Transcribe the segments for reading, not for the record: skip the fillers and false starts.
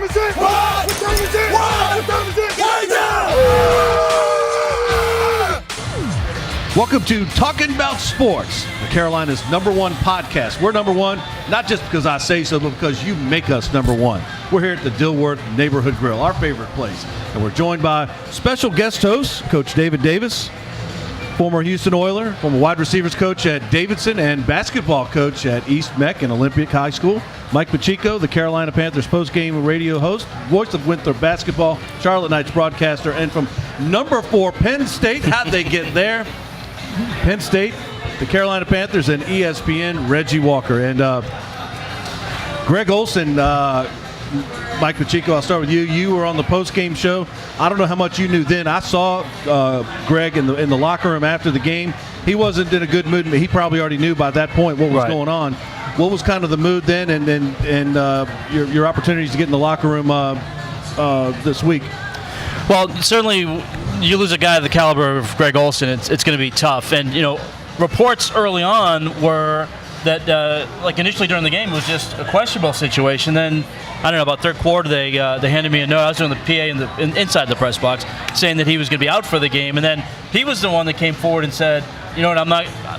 time is it? What time is it? What time is it? Right now! Welcome to Talking About Sports, the Carolina's #1 podcast. We're number one, not just because I say so, but because you make us number one. We're here at the Dilworth Neighborhood Grill, our favorite place. And we're joined by special guest host, Coach David Davis, former Houston Oiler, former wide receivers coach at Davidson, and basketball coach at East Meck and Olympic High School. Mike Pacheco, the Carolina Panthers postgame radio host, voice of Winthrop basketball, Charlotte Knights broadcaster, and from number 4 Penn State. How'd they get there? Penn State, the Carolina Panthers, and ESPN, Reggie Walker. And Greg Olsen, Mike Pacheco, I'll start with you. You were on the post-game show. I don't know how much you knew then. I saw Greg in the locker room after the game. He wasn't in a good mood. He probably already knew by that point what was going on. What was kind of the mood then, and your opportunities to get in the locker room this week? Well, certainly you lose a guy of the caliber of Greg Olsen, it's going to be tough. And, you know, reports early on were that, like initially during the game, it was just a questionable situation. Then, I don't know, about third quarter, they handed me a note. I was doing the PA inside the press box saying that he was going to be out for the game. And then he was the one that came forward and said, you know what,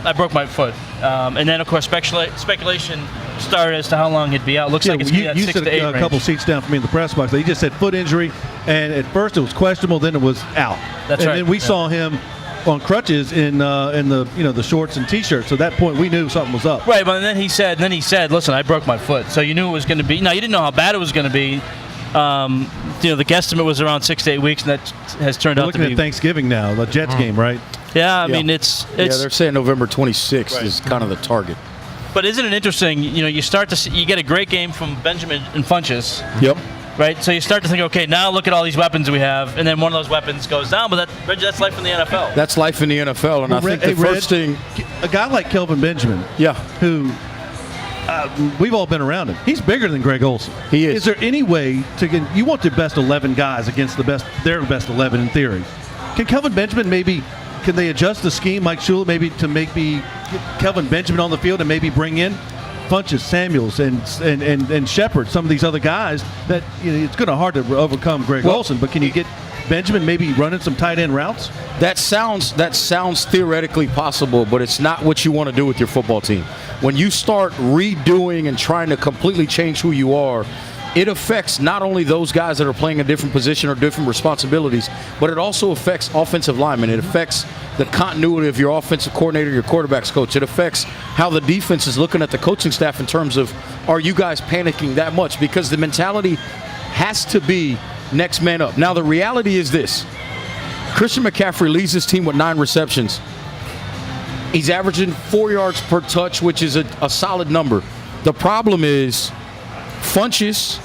I broke my foot. And then, of course, speculation started as to how long he'd be out. Looks like it's going to be at 6 to 8 range. A couple seats down from me in the press box. He just said foot injury, and at first it was questionable, then it was out. That's right. And then we saw him on crutches in the shorts and t-shirts. So at that point we knew something was up. Right, but then he said, listen, I broke my foot. So you knew it was going to be. Now you didn't know how bad it was going to be. The guesstimate was around 6 to 8 weeks, and that has turned out to be. Looking at Thanksgiving now, the Jets game, right? Yeah, I mean it's. Yeah, they're saying November 26th is kind of the target. But isn't it interesting? You know, you start to see, you get a great game from Benjamin and Funchess. Yep. Right, so you start to think, okay, now look at all these weapons we have, and then one of those weapons goes down. But that's life in the NFL. That's life in the NFL, and I think the first thing, a guy like Kelvin Benjamin, who we've all been around him. He's bigger than Greg Olsen. He is. Is there any way to get? You want the best 11 guys against their best 11 in theory? Can Kelvin Benjamin maybe? Can they adjust the scheme, Mike Shula, maybe to get Kelvin Benjamin on the field and maybe bring in Funchess, Samuels, and Shepard, some of these other guys that it's going to hard to overcome Greg Olsen, but can you get Benjamin maybe running some tight end routes? That sounds theoretically possible, but it's not what you want to do with your football team. When you start redoing and trying to completely change who you are, it affects not only those guys that are playing a different position or different responsibilities, but it also affects offensive linemen. It affects the continuity of your offensive coordinator, your quarterback's coach. It affects how the defense is looking at the coaching staff in terms of, are you guys panicking that much? Because the mentality has to be next man up. Now, the reality is this. Christian McCaffrey leads his team with 9 receptions. He's averaging 4 yards per touch, which is a solid number. The problem is Funchess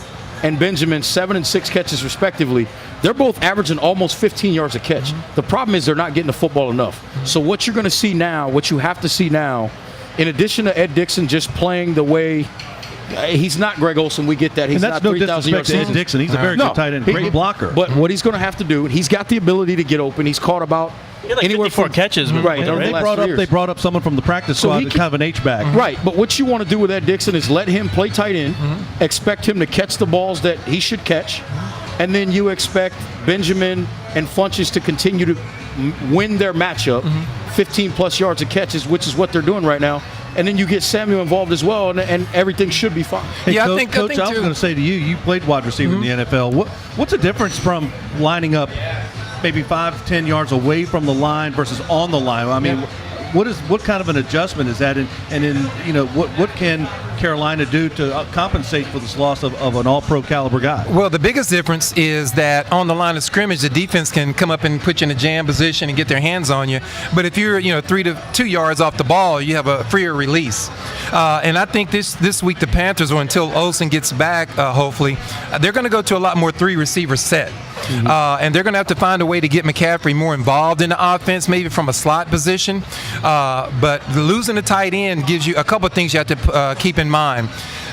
and Benjamin, 7 and 6 catches respectively. They're both averaging almost 15 yards a catch. The problem is they're not getting the football enough. So what you're going to see now, what you have to see now, in addition to Ed Dixon just playing the way he's not Greg Olsen, we get that. He's not 3,000 yards. Ed Dixon. He's a very good tight end, great blocker. But what he's going to have to do, he's got the ability to get open. He's caught about anywhere 54 catches. Right. They brought up someone from the practice squad, kind of an H-back. Right. But what you want to do with Ed Dixon is let him play tight end, expect him to catch the balls that he should catch, and then you expect Benjamin and Funchess to continue to win their matchup, 15-plus yards of catches, which is what they're doing right now. And then you get Samuel involved as well, and everything should be fine. Hey, I think Coach, I was going to say to you, you played wide receiver in the NFL. What's the difference from lining up maybe 5-10 yards away from the line versus on the line? I mean, what kind of an adjustment is that? And what can Carolina do to compensate for this loss of an all-pro caliber guy? Well, the biggest difference is that on the line of scrimmage, the defense can come up and put you in a jam position and get their hands on you. But if you're 3 to 2 yards off the ball, you have a freer release. And I think this week the Panthers, or until Olsen gets back, hopefully, they're going to go to a lot more 3-receiver set. And they're going to have to find a way to get McCaffrey more involved in the offense, maybe from a slot position. But losing the tight end gives you a couple of things you have to keep in mind.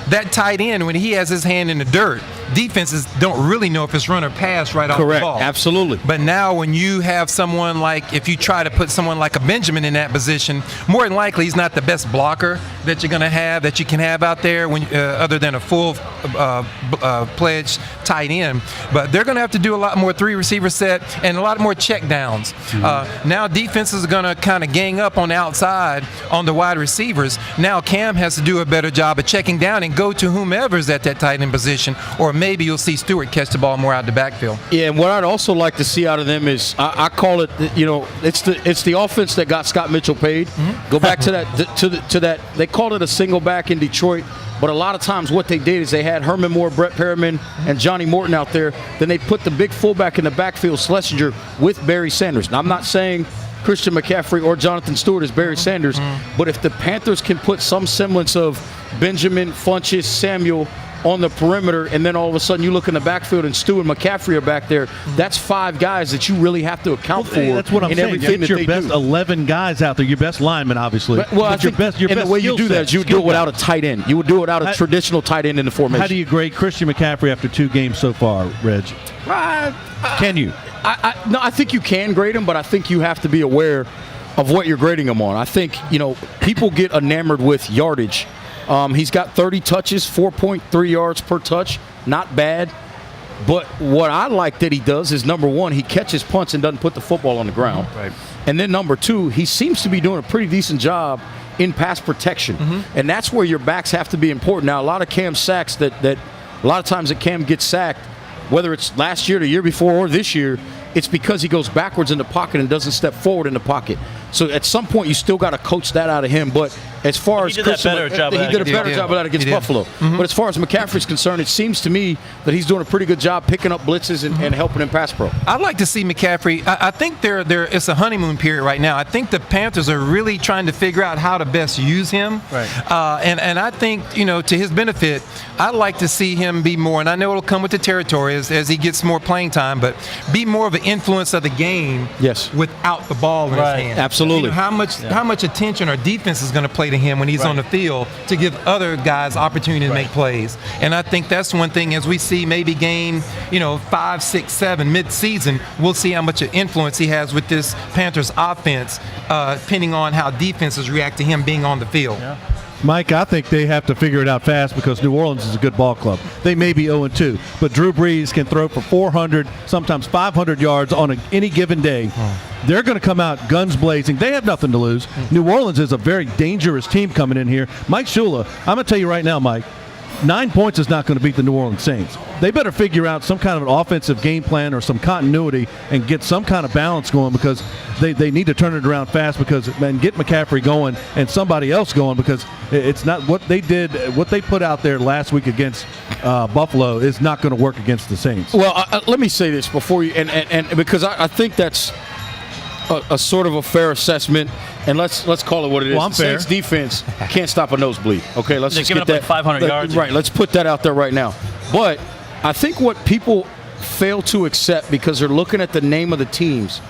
That tight end, when he has his hand in the dirt, defenses don't really know if it's run or pass right off the ball. Absolutely. But now when you have someone like, if you try to put someone like a Benjamin in that position, more than likely he's not the best blocker that you're going to have, that you can have out there when other than a full pledged tight end. But they're going to have to do a lot more 3-receiver set and a lot more check downs. Now defenses are going to kind of gang up on the outside on the wide receivers. Now Cam has to do a better job of checking down and go to whomever's at that tight end position, or maybe you'll see Stewart catch the ball more out the backfield. Yeah, and what I'd also like to see out of them is I call it, it's the offense that got Scott Mitchell paid. Go back to that to that. They called it a single back in Detroit, but a lot of times what they did is they had Herman Moore, Brett Perriman, and Johnny Morton out there. Then they put the big fullback in the backfield, Schlesinger, with Barry Sanders. Now I'm not saying Christian McCaffrey or Jonathan Stewart is Barry Sanders, but if the Panthers can put some semblance of Benjamin, Funchess, Samuel on the perimeter, and then all of a sudden you look in the backfield and Stu and McCaffrey are back there, that's 5 guys that you really have to account for. That's what I'm in saying. Everything Get that your best 11 guys out there, your best linemen, obviously. I think the way you do that is you would do it without a tight end. You would do it without a traditional tight end in the formation. How do you grade Christian McCaffrey after 2 games so far, Reg? Can you? No, I think you can grade him, but I think you have to be aware of what you're grading him on. I think, people get enamored with yardage. He's got 30 touches, 4.3 yards per touch. Not bad. But what I like that he does is, number one, he catches punts and doesn't put the football on the ground. Right. And then number 2, he seems to be doing a pretty decent job in pass protection. And that's where your backs have to be important. Now, a lot of Cam sacks that a lot of times that Cam gets sacked, whether it's last year, the year before, or this year, it's because he goes backwards in the pocket and doesn't step forward in the pocket. So at some point, you still got to coach that out of him. But as far as he did a better job of that against Buffalo. But as far as McCaffrey's concerned, it seems to me that he's doing a pretty good job picking up blitzes and helping in pass pro. I'd like to see McCaffrey. I think it's a honeymoon period right now. I think the Panthers are really trying to figure out how to best use him. Right. And I think, to his benefit, I'd like to see him be more, and I know it'll come with the territory as he gets more playing time, but be more of an influence of the game without the ball in his hand. Absolutely. How much attention our defense is going to play to him when he's on the field to give other guys opportunity to make plays. And I think that's one thing as we see maybe game, 5, 6, 7 mid-season, we'll see how much influence he has with this Panthers offense, depending on how defenses react to him being on the field. Yeah. Mike, I think they have to figure it out fast because New Orleans is a good ball club. They may be 0-2, but Drew Brees can throw for 400, sometimes 500 yards on any given day. They're going to come out guns blazing. They have nothing to lose. New Orleans is a very dangerous team coming in here. Mike Shula, I'm going to tell you right now, Mike, 9 points is not going to beat the New Orleans Saints. They better figure out some kind of an offensive game plan or some continuity and get some kind of balance going because they need to turn it around fast and get McCaffrey going and somebody else going because it's not what they did, what they put out there last week against Buffalo is not going to work against the Saints. Well, let me say this before you, and because I think that's a sort of a fair assessment, and let's call it what it is. Well, I'm fair. Saints defense can't stop a nosebleed. Okay, let's just get that. Like 500 yards. Right, let's put that out there right now. But I think what people fail to accept because they're looking at the name of the teams,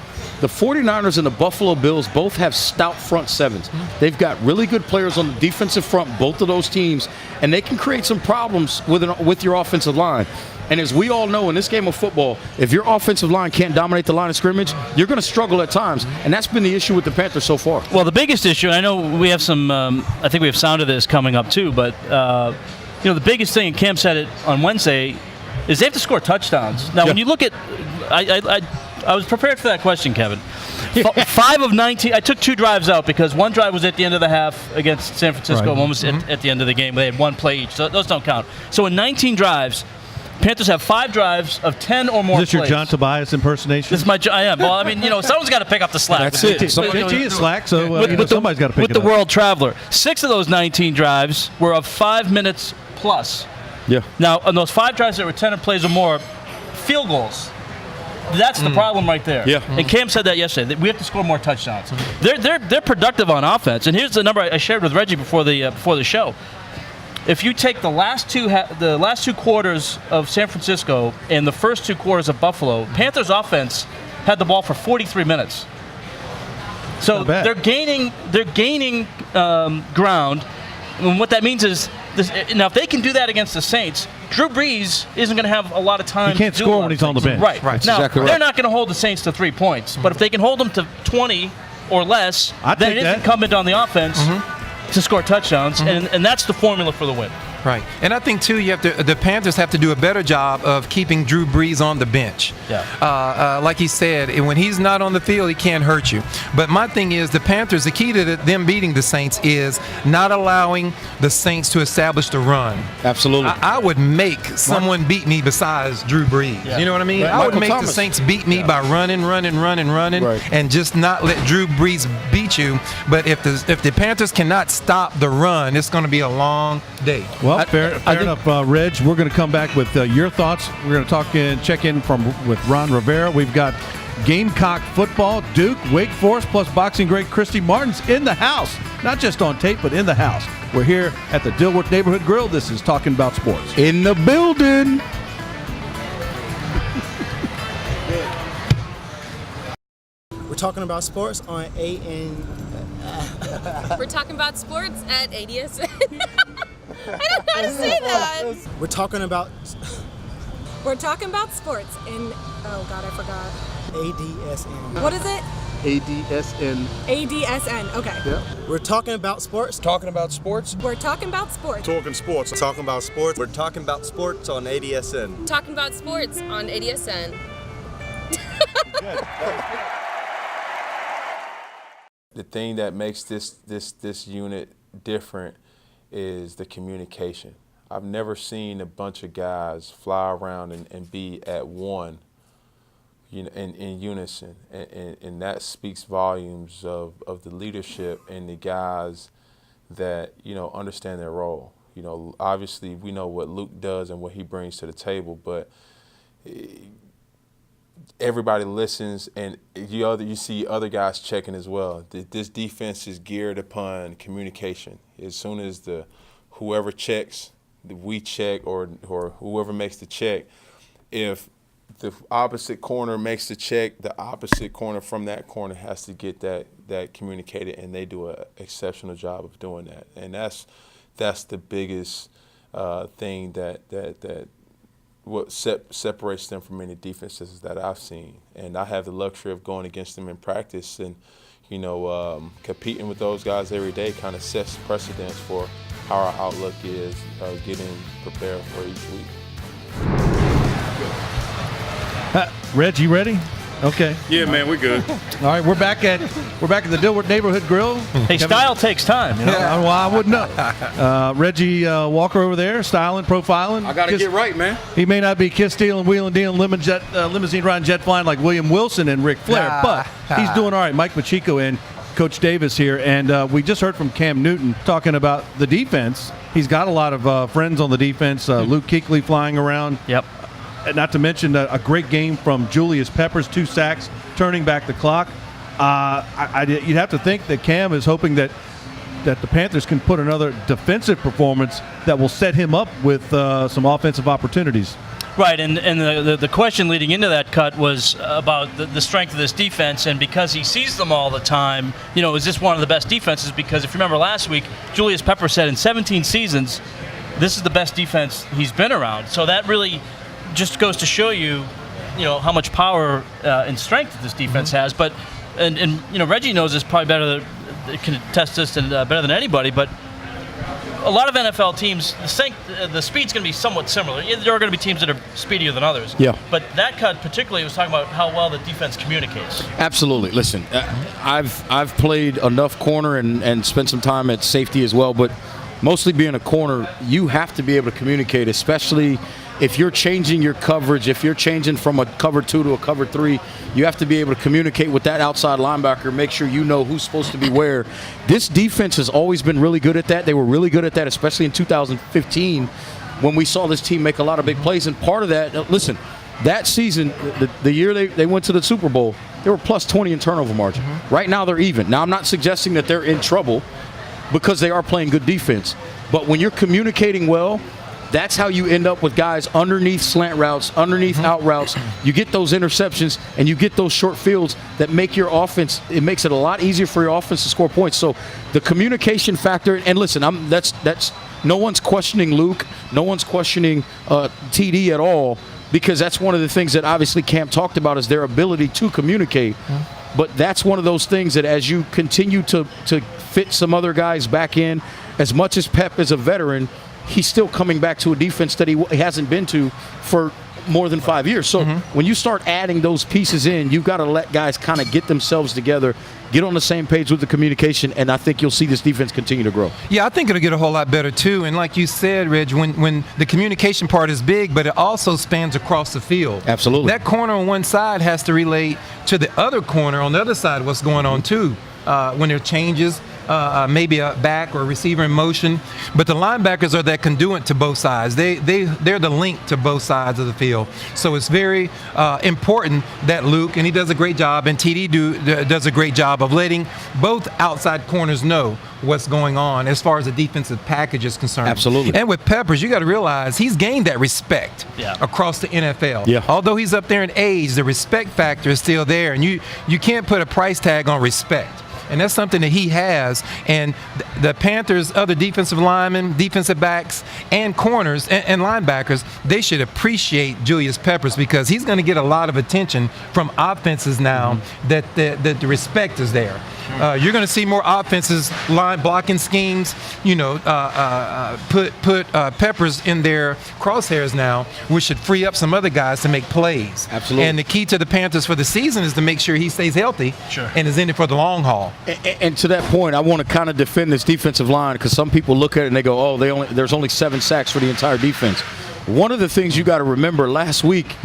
the 49ers and the Buffalo Bills both have stout front sevens. They've got really good players on the defensive front, both of those teams, and they can create some problems with your offensive line. And as we all know in this game of football, if your offensive line can't dominate the line of scrimmage, you're going to struggle at times. And that's been the issue with the Panthers so far. Well, the biggest issue, I know we have some, I think we have sound of this coming up too, but the biggest thing, and Cam said it on Wednesday, is they have to score touchdowns. Now, when you look at, I was prepared for that question, Kevin. 5 of 19. I took 2 drives out because one drive was at the end of the half against San Francisco. One was at the end of the game. They had 1 play each, so those don't count. So in 19 drives, Panthers have 5 drives of 10 or more plays. Is this your John Tobias impersonation? This is my. I am. Well, I mean, someone's got to pick up the slack. That's it. JT is slack, so somebody's got to pick it up. With the World Traveler, 6 of those 19 drives were of 5 minutes plus. Yeah. Now, on those 5 drives that were 10 plays or more, field goals. That's the problem right there. Yeah. And Cam said that yesterday. We have to score more touchdowns. They're productive on offense. And here's the number I shared with Reggie before the show. If you take the last two quarters of San Francisco and the first 2 quarters of Buffalo, Panthers offense had the ball for 43 minutes. So they're gaining ground, and what that means is Now, if they can do that against the Saints, Drew Brees isn't going to have a lot of time. He can't to do score a lot when of he's on the things. bench. Right. Now, exactly they're right. not going to hold the Saints to 3 points, but if they can hold them to 20 or less, then it is incumbent on the offense to score touchdowns, and that's the formula for the win. Right. And I think, too, the Panthers have to do a better job of keeping Drew Brees on the bench. Yeah. Like he said, when he's not on the field, he can't hurt you. But my thing is, the Panthers, the key to them beating the Saints is not allowing the Saints to establish the run. Absolutely. I would make someone beat me besides Drew Brees. Yeah. You know what I mean? Right. I would Michael make Thomas. the Saints beat me by running, Right. and just not let Drew Brees beat you. But if the Panthers cannot stop the run, it's going to be a long day. Well, fair enough, Reg. We're going to come back with your thoughts. We're going to talk and check in with Ron Rivera. We've got Gamecock football, Duke, Wake Forest, plus boxing great Christy Martin's in the house. Not just on tape, but in the house. We're here at the Dilworth Neighborhood Grill. This is Talking About Sports. In the building. We're talking about sports on We're talking about sports at ADS. I don't know how to say that. We're talking about We're talking about sports in, oh God, I forgot. ADSN. What is it? ADSN. ADSN, okay. We're talking about sports. Talking about sports. We're talking about sports. Talking sports. Talking about sports. We're talking about sports on ADSN. Talking about sports on ADSN. The thing that makes this unit different is the communication. I've never seen a bunch of guys fly around and be at one, in unison, and that speaks volumes of the leadership and the guys that understand their role. Obviously we know what Luke does and what he brings to the table, but everybody listens, and you see other guys checking as well. This defense is geared upon communication. As soon as whoever checks, we check, or whoever makes the check, if the opposite corner makes the check, the opposite corner from that corner has to get that communicated, and they do an exceptional job of doing that. And that's the biggest thing that what separates them from any defenses that I've seen. And I have the luxury of going against them in practice, and competing with those guys every day kind of sets precedence for how our outlook is getting prepared for each week. Reg, you ready? Okay. Yeah, man, we're good. All right, we're back at the Dilworth Neighborhood Grill. Hey, style takes time. Well, I wouldn't know. Reggie Walker over there, styling, profiling. I got to get right, man. He may not be kiss stealing, wheeling, dealing, limousine riding, jet flying like William Wilson and Ric Flair, but he's doing all right. Mike Pacheco and Coach Davis here, and we just heard from Cam Newton talking about the defense. He's got a lot of friends on the defense. Luke Kuechly flying around. Yep. Not to mention a great game from Julius Peppers, 2 sacks, turning back the clock. You'd have to think that Cam is hoping that the Panthers can put another defensive performance that will set him up with some offensive opportunities. Right, and the question leading into that cut was about the strength of this defense, and because he sees them all the time, is this one of the best defenses? Because if you remember last week, Julius Pepper said in 17 seasons, this is the best defense he's been around. So that really just goes to show you, how much power and strength this defense has. But and Reggie knows this probably better, can attest this and better than anybody. But a lot of NFL teams, the speed's going to be somewhat similar. There are going to be teams that are speedier than others. Yeah. But that cut particularly was talking about how well the defense communicates. Absolutely. Listen, I've played enough corner and spent some time at safety as well, but mostly being a corner, you have to be able to communicate, especially if you're changing your coverage, if you're changing from a cover 2 to a cover 3, you have to be able to communicate with that outside linebacker, make sure you know who's supposed to be where. This defense has always been really good at that. They were really good at that, especially in 2015 when we saw this team make a lot of big plays. And part of that, listen, that season, the year they went to the Super Bowl, they were plus 20 in turnover margin. Right now they're even. Now I'm not suggesting that they're in trouble because they are playing good defense. But when you're communicating well, that's how you end up with guys underneath slant routes, underneath out routes. You get those interceptions and you get those short fields that make your offense, it makes it a lot easier for your offense to score points. So the communication factor, and listen, that's No one's questioning Luke. No one's questioning TD at all, because that's one of the things that obviously Cam talked about is their ability to communicate. But that's one of those things that as you continue to fit some other guys back in, as much as Pep is a veteran, he's still coming back to a defense that he hasn't been to for more than 5 years. So when you start adding those pieces in, you've got to let guys kind of get themselves together, get on the same page with the communication, and I think you'll see this defense continue to grow. Yeah, I think it'll get a whole lot better too. And like you said, Reg, when the communication part is big, but it also spans across the field. Absolutely. That corner on one side has to relate to the other corner on the other side what's going on too. When there are changes, maybe a back or a receiver in motion. But the linebackers are that conduit to both sides. They're the link to both sides of the field. So it's very important that Luke, and he does a great job, and TD does a great job of letting both outside corners know what's going on as far as the defensive package is concerned. Absolutely. And with Peppers, you got to realize he's gained that respect across the NFL. Yeah. Although he's up there in age, the respect factor is still there, and you can't put a price tag on respect. And that's something that he has. And the Panthers, other defensive linemen, defensive backs, and corners and linebackers, they should appreciate Julius Peppers because he's going to get a lot of attention from offenses now that the respect is there. You're going to see more offenses, line blocking schemes, put Peppers in their crosshairs now, which should free up some other guys to make plays. Absolutely. And the key to the Panthers for the season is to make sure he stays healthy and is in it for the long haul. And to that point, I want to kind of defend this defensive line because some people look at it and they go, oh, there's only 7 sacks for the entire defense. One of the things you got to remember last week,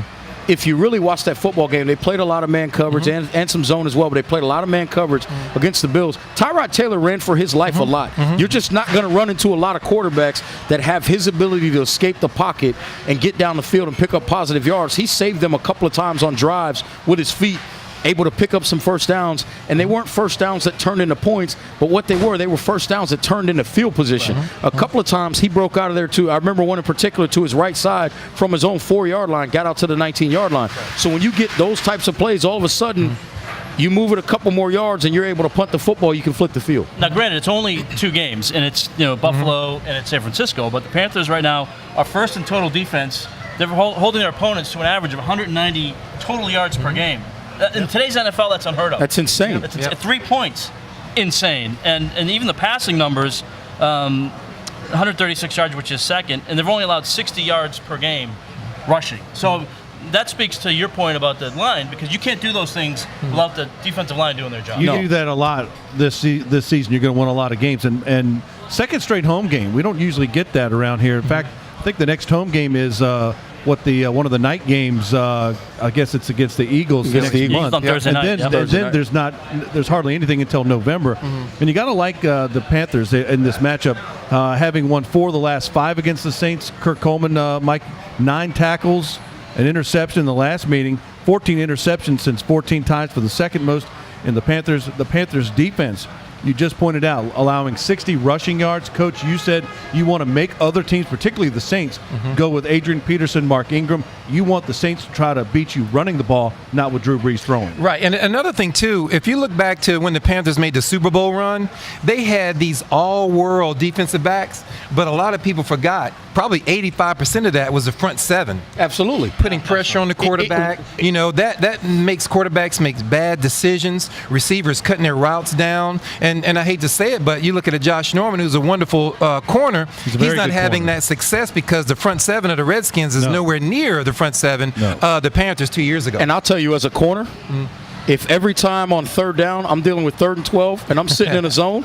if you really watched that football game, they played a lot of man coverage and some zone as well, but they played a lot of man coverage against the Bills. Tyrod Taylor ran for his life a lot. You're just not going to run into a lot of quarterbacks that have his ability to escape the pocket and get down the field and pick up positive yards. He saved them a couple of times on drives with his feet, able to pick up some first downs, and they weren't first downs that turned into points, but what they were first downs that turned into field position. A couple of times he broke out of there too. I remember one in particular to his right side from his own 4-yard line, got out to the 19-yard line. So when you get those types of plays, all of a sudden you move it a couple more yards and you're able to punt the football, you can flip the field. Now, granted, it's only 2 games, and it's Buffalo and it's San Francisco, but the Panthers right now are first in total defense. They're holding their opponents to an average of 190 total yards per game. In today's NFL, that's unheard of. That's insane. It's 3 points, insane. And even the passing numbers, 136 yards, which is second, and they've only allowed 60 yards per game rushing. So that speaks to your point about the line, because you can't do those things without the defensive line doing their job. You do that a lot this season. You're going to win a lot of games. And second straight home game, we don't usually get that around here. In fact, I think the next home game is one of the night games. I guess it's against the Eagles next month. On Thursday night. And then there's hardly anything until November. And you got to like the Panthers in this matchup, having won 4 of the last 5 against the Saints. Kirk Coleman, Mike, 9 tackles, an interception in the last meeting, 14 interceptions since 14 times for the second most in the Panthers. The Panthers defense, you just pointed out, allowing 60 rushing yards. Coach, you said you want to make other teams, particularly the Saints, go with Adrian Peterson, Mark Ingram. You want the Saints to try to beat you running the ball, not with Drew Brees throwing. Right, and another thing, too, if you look back to when the Panthers made the Super Bowl run, they had these all-world defensive backs, but a lot of people forgot. Probably 85% of that was the front 7. Absolutely. Putting pressure on the quarterback. That makes quarterbacks make bad decisions, receivers cutting their routes down. And I hate to say it, but you look at a Josh Norman, who's a wonderful corner. He's not having that success because the front 7 of the Redskins is nowhere near the front 7 of the Panthers 2 years ago. And I'll tell you, as a corner, if every time on 3rd down I'm dealing with 3rd and 12 and I'm sitting in a zone,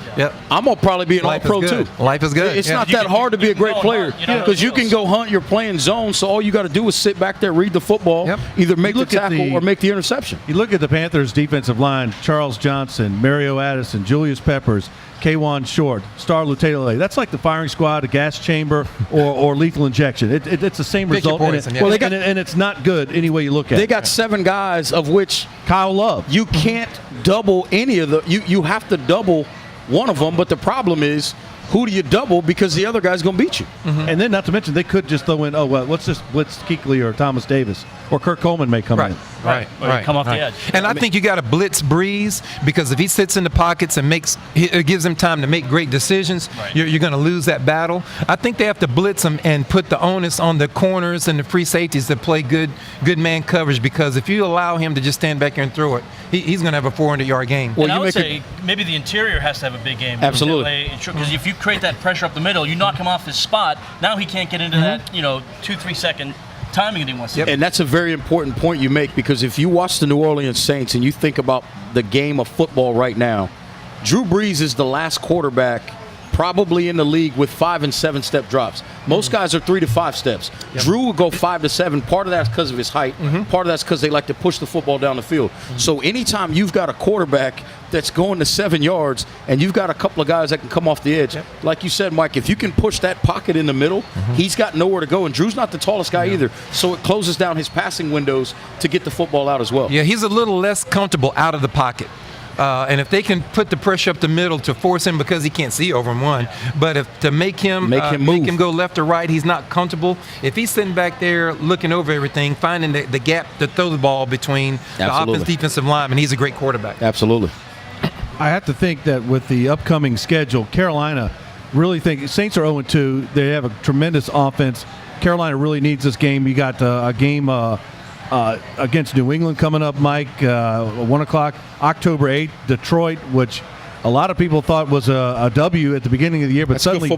I'm going to probably be an all-pro too. Life is good. It's not that hard to be a great player because you can go hunt, you're playing zone, so all you got to do is sit back there, read the football, either make the tackle or make the interception. You look at the Panthers' defensive line, Charles Johnson, Mario Addison, Julius Peppers, K'Wan Short, Star Lutele. That's like the firing squad, a gas chamber, or lethal injection. It's the same result. And it's not good any way you look at it. They got 7 guys, of which Kyle Love. You can't double any of the – you have to double one of them, but the problem is, who do you double because the other guy's going to beat you? And then, not to mention, they could just throw in, let's just blitz Kuechly or Thomas Davis, or Kirk Coleman may come in. Right. Or come off the edge. And I think you got to blitz Breeze, because if he sits in the pockets and it gives him time to make great decisions, you're going to lose that battle. I think they have to blitz him and put the onus on the corners and the free safeties to play good man coverage, because if you allow him to just stand back here and throw it, he's going to have a 400-yard game. Well, and I would say maybe the interior has to have a big game. Absolutely. Because if you create that pressure up the middle, you knock him off his spot. Now he can't get into that 2-3 second timing that he wants to. And that's a very important point you make, because if you watch the New Orleans Saints and you think about the game of football right now, Drew Brees is the last quarterback probably in the league with 5 and 7 step drops. Most guys are 3 to 5 steps. Drew will go 5 to 7. Part of that's because of his height. Part of that's because they like to push the football down the field. So anytime you've got a quarterback that's going to 7 yards and you've got a couple of guys that can come off the edge, like you said, Mike, if you can push that pocket in the middle, he's got nowhere to go. And Drew's not the tallest guy either. So it closes down his passing windows to get the football out as well. Yeah, he's a little less comfortable out of the pocket. And if they can put the pressure up the middle to force him, because he can't see over him, one, but if to make him move, make him go left or right, he's not comfortable. If he's sitting back there looking over everything, finding the gap to throw the ball between the offense, defensive lineman, he's a great quarterback. Absolutely. I have to think that with the upcoming schedule, Carolina really think Saints are 0-2. They have a tremendous offense. Carolina really needs this game. You got a game against New England coming up, Mike, 1 o'clock, October 8th, Detroit, which a lot of people thought was a W at the beginning of the year, but suddenly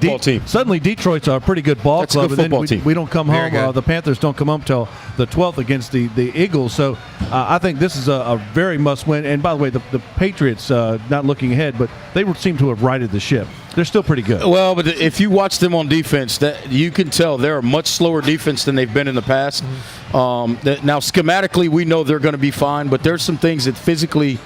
Detroit's a pretty good ball club. A good football team. We don't come home. The Panthers don't come home until the 12th against the Eagles. So I think this is a very must-win. And by the way, the Patriots, not looking ahead, but they seem to have righted the ship. They're still pretty good. Well, but if you watch them on defense, that you can tell they're a much slower defense than they've been in the past. Now, schematically, we know they're going to be fine, but there's some things that physically,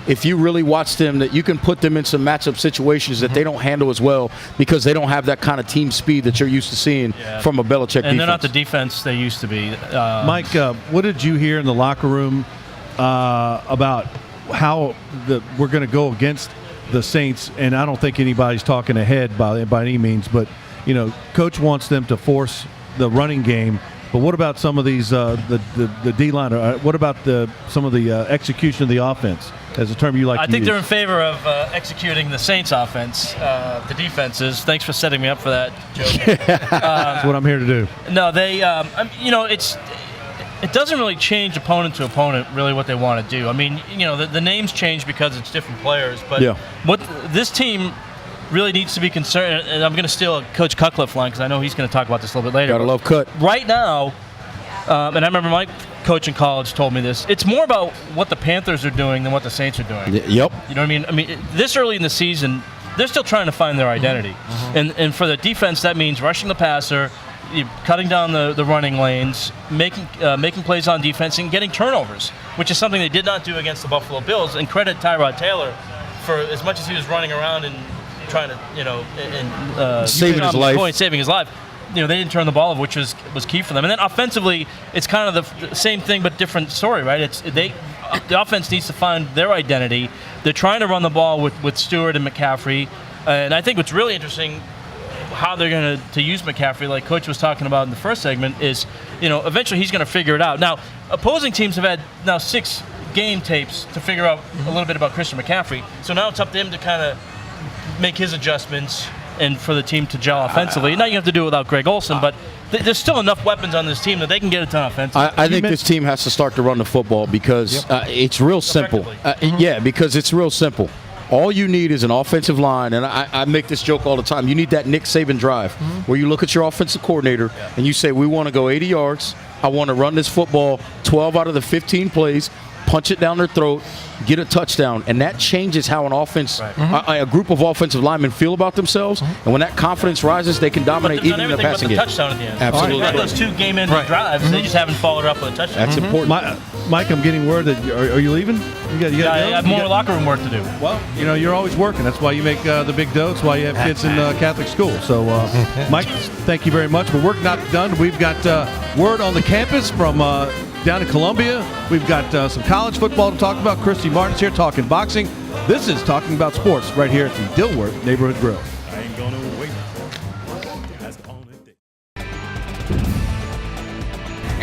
if you really watch them, that you can put them in some matchup situations that they don't handle as well, because they don't have that kind of team speed that you're used to seing from a Belichick defense. And they're not the defense they used to be. Mike, what did you hear in the locker room about how we're going to go against the Saints? And I don't think anybody's talking ahead by any means, but Coach wants them to force the running game. But what about some of these the D-line? What about some of the execution of the offense, as a term you like to use? I think they're in favor of executing the Saints' offense, the defenses. Thanks for setting me up for that, Joe. That's what I'm here to do. No, they, it doesn't really change opponent to opponent, really, what they want to do. I mean, the names change because it's different players. But what this team really needs to be concerned, and I'm going to steal a Coach Cutcliffe line because I know he's going to talk about this a little bit later. Gotta love Cut. Right now, and I remember my coach in college told me this, it's more about what the Panthers are doing than what the Saints are doing. Yep. You know what I mean? I mean, this early in the season, they're still trying to find their identity. And for the defense, that means rushing the passer, cutting down the running lanes, making plays on defense, and getting turnovers, which is something they did not do against the Buffalo Bills. And credit Tyrod Taylor for, as much as he was running around and trying to, saving his life. They didn't turn the ball over, which was key for them. And then offensively, it's kind of the same thing but different story, right? The offense needs to find their identity. They're trying to run the ball with Stewart and McCaffrey, and I think what's really interesting, how they're going to use McCaffrey, like Coach was talking about in the first segment, is eventually he's going to figure it out. Now, opposing teams have had now 6 game tapes to figure out a little bit about Christian McCaffrey, so now it's up to him to kind of make his adjustments and for the team to gel offensively. Now you have to do it without Greg Olsen, but there's still enough weapons on this team that they can get it done offensively. I think this team has to start to run the football because it's real simple. Because it's real simple. All you need is an offensive line, and I make this joke all the time. You need that Nick Saban drive where you look at your offensive coordinator and you say, we want to go 80 yards. I want to run this football 12 out of the 15 plays, punch it down their throat, get a touchdown, and that changes how an offense, a group of offensive linemen feel about themselves. And when that confidence rises, they can dominate even in the passing game. Touchdown at the end. Absolutely. Right. Those 2 game-ending drives, they just haven't followed up with a touchdown. That's important. Mike, I'm getting word that are you leaving? You I have more locker room work to do. Well, you're always working. That's why you make the big dough. That's why you have kids in Catholic school. So, Mike, thank you very much. But we're not done. We've got word on the campus from down in Columbia. We've got some college football to talk about. Christy Martin's here talking boxing. This is Talking About Sports right here at the Dilworth Neighborhood Grill. I ain't gonna wait. That's the only thing.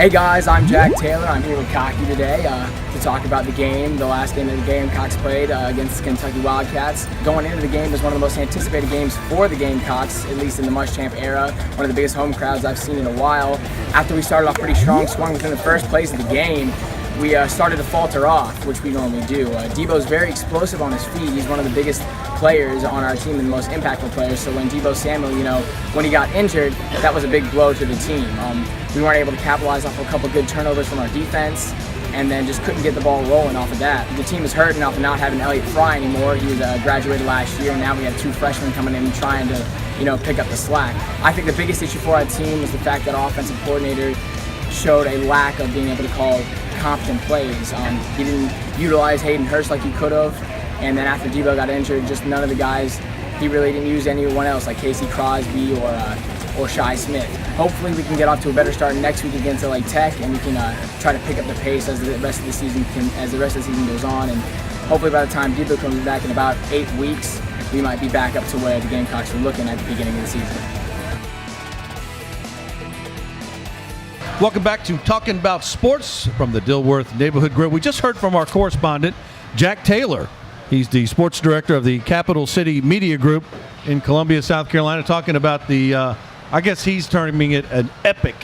Hey guys, I'm Jack Taylor. I'm here with Cocky today to talk about the game, the last game that the Gamecocks played against the Kentucky Wildcats. Going into the game was one of the most anticipated games for the Gamecocks, at least in the Muschamp era. One of the biggest home crowds I've seen in a while. After we started off pretty strong, swung within the first plays of the game, we started to falter off, which we normally do. Debo's very explosive on his feet. He's one of the biggest players on our team and the most impactful players. So when Deebo Samuel, when he got injured, that was a big blow to the team. We weren't able to capitalize off a couple good turnovers from our defense, and then just couldn't get the ball rolling off of that. The team is hurting off of not having Elliott Fry anymore. He was graduated last year, and now we have 2 freshmen coming in and trying to, pick up the slack. I think the biggest issue for our team was the fact that our offensive coordinator showed a lack of being able to call competent plays. He didn't utilize Hayden Hurst like he could have, and then after Debo got injured, just none of the guys, he really didn't use anyone else like Casey Crosby or Shai Smith. Hopefully we can get off to a better start next week against LA Tech, and we can try to pick up the pace as the rest of the season goes on, and hopefully by the time Debo comes back in about 8 weeks, we might be back up to where the Gamecocks were looking at the beginning of the season. Welcome back to Talking About Sports from the Dilworth Neighborhood Grill. We just heard from our correspondent, Jack Taylor. He's the sports director of the Capital City Media Group in Columbia, South Carolina, talking about the, I guess he's terming it an epic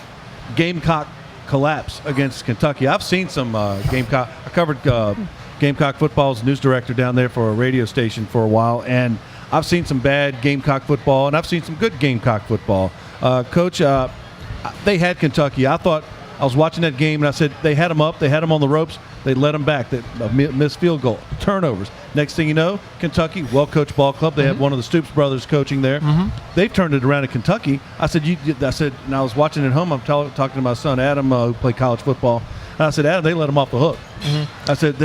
Gamecock collapse against Kentucky. I've seen some Gamecock. I covered Gamecock football as news director down there for a radio station for a while, and I've seen some bad Gamecock football, and I've seen some good Gamecock football. Coach, they had Kentucky. I thought I was watching that game, and I said they had them up. They had them on the ropes. They let them back. They missed field goal, turnovers. Next thing you know, Kentucky, well-coached ball club. They had one of the Stoops brothers coaching there. They've turned it around in Kentucky. I said, and I was watching at home. I'm talking to my son Adam, who played college football. And I said, Adam, they let them off the hook. I said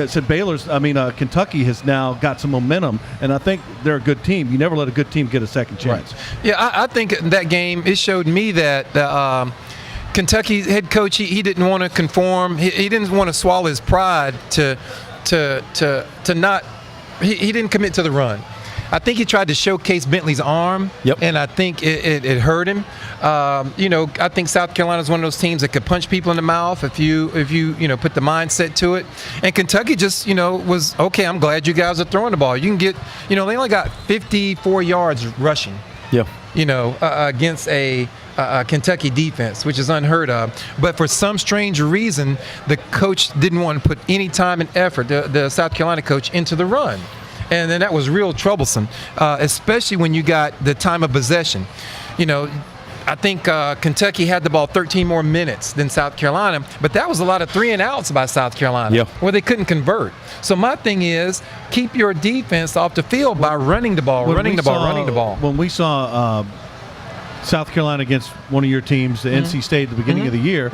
Kentucky has now got some momentum, and I think they're a good team. You never let a good team get a second chance. Right. Yeah, I think that game, it showed me that Kentucky head coach, he didn't want to conform. He didn't want to swallow his pride to not. He didn't commit to the run. I think he tried to showcase Bentley's arm, and I think it hurt him. I think South Carolina is one of those teams that could punch people in the mouth if you put the mindset to it. And Kentucky just was okay. I'm glad you guys are throwing the ball. You can get they only got 54 yards rushing. Against a Kentucky defense, which is unheard of. But for some strange reason, the coach didn't want to put any time and effort, the South Carolina coach, into the run. And then that was real troublesome, especially when you got the time of possession. I think Kentucky had the ball 13 more minutes than South Carolina, but that was a lot of 3 and outs by South Carolina where they couldn't convert. So my thing is, keep your defense off the field by running the ball, running the ball. When we saw South Carolina against one of your teams, the NC State, at the beginning of the year,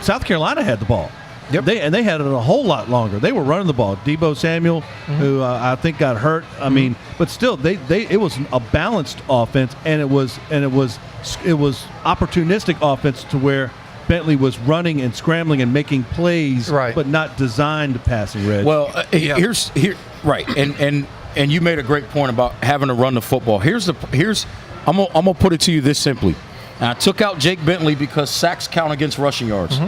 South Carolina had the ball. They had it a whole lot longer. They were running the ball. Deebo Samuel, who I think got hurt. I mean, but still, it was a balanced offense, and it was opportunistic offense to where Bentley was running and scrambling and making plays, but not designed to passing. Reg. Well, here's and you made a great point about having to run the football. I'm gonna put it to you this simply. And I took out Jake Bentley because sacks count against rushing yards.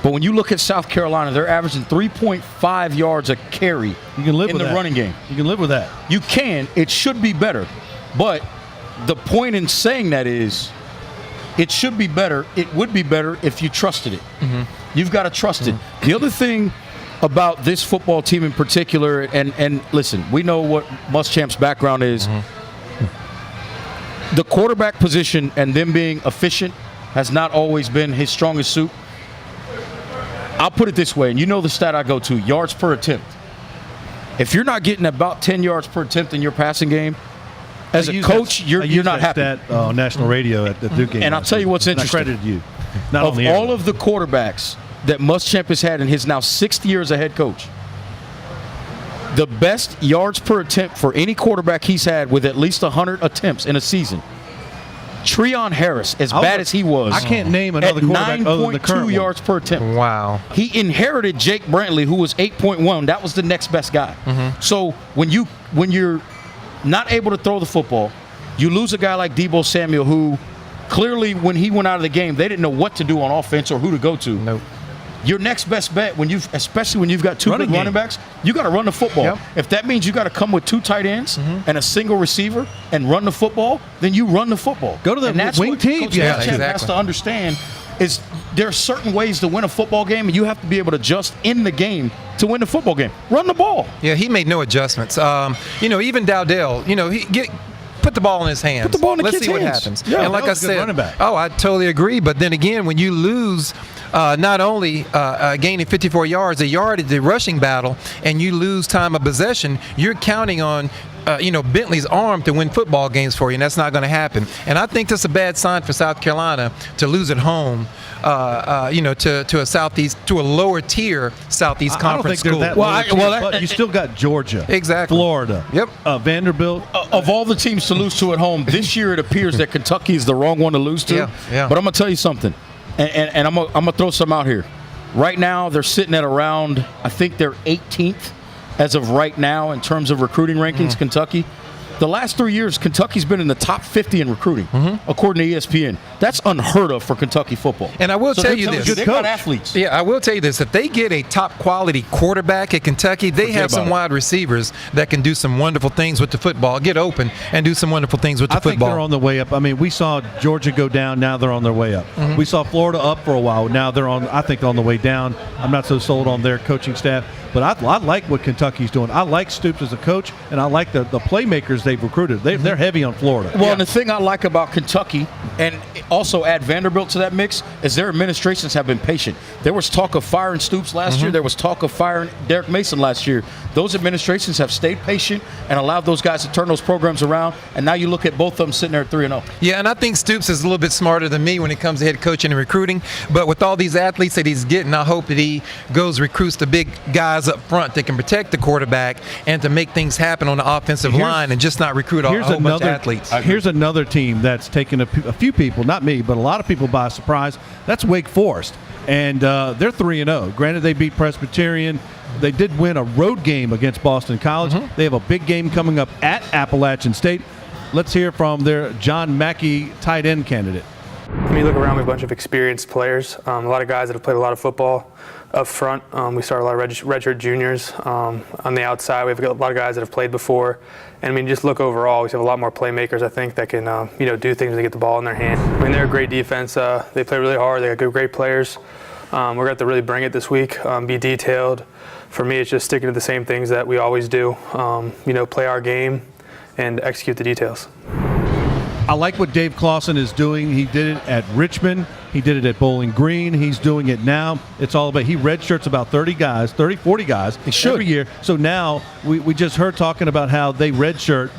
But when you look at South Carolina, they're averaging 3.5 yards a carry in the running game. You can live with that. You can. It should be better. But the point in saying that is it should be better. It would be better if you trusted it. You've got to trust it. The other thing about this football team in particular, and listen, we know what Muschamp's background is. The quarterback position and them being efficient has not always been his strongest suit. I'll put it this way, and you know the stat I go to, yards per attempt. If you're not getting about 10 yards per attempt in your passing game, as a coach, you're not happy. That on national radio at the Duke game. And I'll tell you what's interesting. I credited you. Not of all of the quarterbacks that Muschamp has had in his now 6th year as a head coach, the best yards per attempt for any quarterback he's had with at least 100 attempts in a season, Treon Harris, as bad as he was, I can't name another quarterback other than the current 9.2 yards per attempt. Wow. He inherited Jake Brantley, who was 8.1. That was the next best guy. So when you're not able to throw the football, you lose a guy like Deebo Samuel, who Clearly, when he went out of the game, they didn't know what to do on offense or who to go to. Nope. Your next best bet, especially when you've got two big running backs, you got to run the football. Yep. If that means you got to come with 2 tight ends and a single receiver and run the football, then you run the football. Go to the wing team. Coach Belichick has to understand is there are certain ways to win a football game, and you have to be able to adjust in the game to win the football game. Run the ball. Yeah, he made no adjustments. Even Dowdell, put the ball in his hands. Put the ball in the Let's kid's see what hands. happens. Yeah, and like I said, running back. I totally agree. But then again, when you lose not only gaining 54 yards, a yard at the rushing battle, and you lose time of possession, you're counting on Bentley's arm to win football games for you, and that's not going to happen. And I think that's a bad sign for South Carolina to lose at home, to a lower tier Southeast Conference school. But you still got Georgia, exactly, Florida, yep, Vanderbilt. Of all the teams to lose to at home, this year it appears that Kentucky is the wrong one to lose to. Yeah. But I'm going to tell you something, and I'm going to throw some out here. Right now, they're sitting at around, I think they're 18th as of right now in terms of recruiting rankings, Kentucky. The last 3 years, Kentucky's been in the top 50 in recruiting, according to ESPN. That's unheard of for Kentucky football. And I will tell you this. They've got athletes. Yeah, I will tell you this. If they get a top quality quarterback at Kentucky, they have some wide receivers that can do some wonderful things with the football, get open and do some wonderful things with the football. I think they're on the way up. I mean, we saw Georgia go down. Now they're on their way up. We saw Florida up for a while. Now they're on the way down. I'm not so sold on their coaching staff. But I like what Kentucky's doing. I like Stoops as a coach, and I like the playmakers they've recruited. They're heavy on Florida. Well, and the thing I like about Kentucky, and also add Vanderbilt to that mix, is their administrations have been patient. There was talk of firing Stoops last year. There was talk of firing Derek Mason last year. Those administrations have stayed patient and allowed those guys to turn those programs around, and now you look at both of them sitting there at 3-0. Yeah, and I think Stoops is a little bit smarter than me when it comes to head coaching and recruiting. But with all these athletes that he's getting, I hope that he recruits the big guys up front that can protect the quarterback and to make things happen on the offensive line and just not recruit a whole bunch of athletes. Here's another team that's taken a few people, not me, but a lot of people by surprise. That's Wake Forest. And they're 3-0. Granted, they beat Presbyterian. They did win a road game against Boston College. They have a big game coming up at Appalachian State. Let's hear from their John Mackey tight end candidate. When you look around, we have a bunch of experienced players, a lot of guys that have played a lot of football up front. We start a lot of redshirt juniors. On the outside, we have a lot of guys that have played before. And I mean, just look overall, we have a lot more playmakers, I think, that can do things when they get the ball in their hand. I mean, they're a great defense. They play really hard. They got great players. We're going to have to really bring it this week, be detailed. For me, it's just sticking to the same things that we always do. Play our game and execute the details. I like what Dave Clawson is doing. He did it at Richmond. He did it at Bowling Green. He's doing it now. It's all about, he redshirts about 40 guys every year. So now we just heard talking about how they redshirt.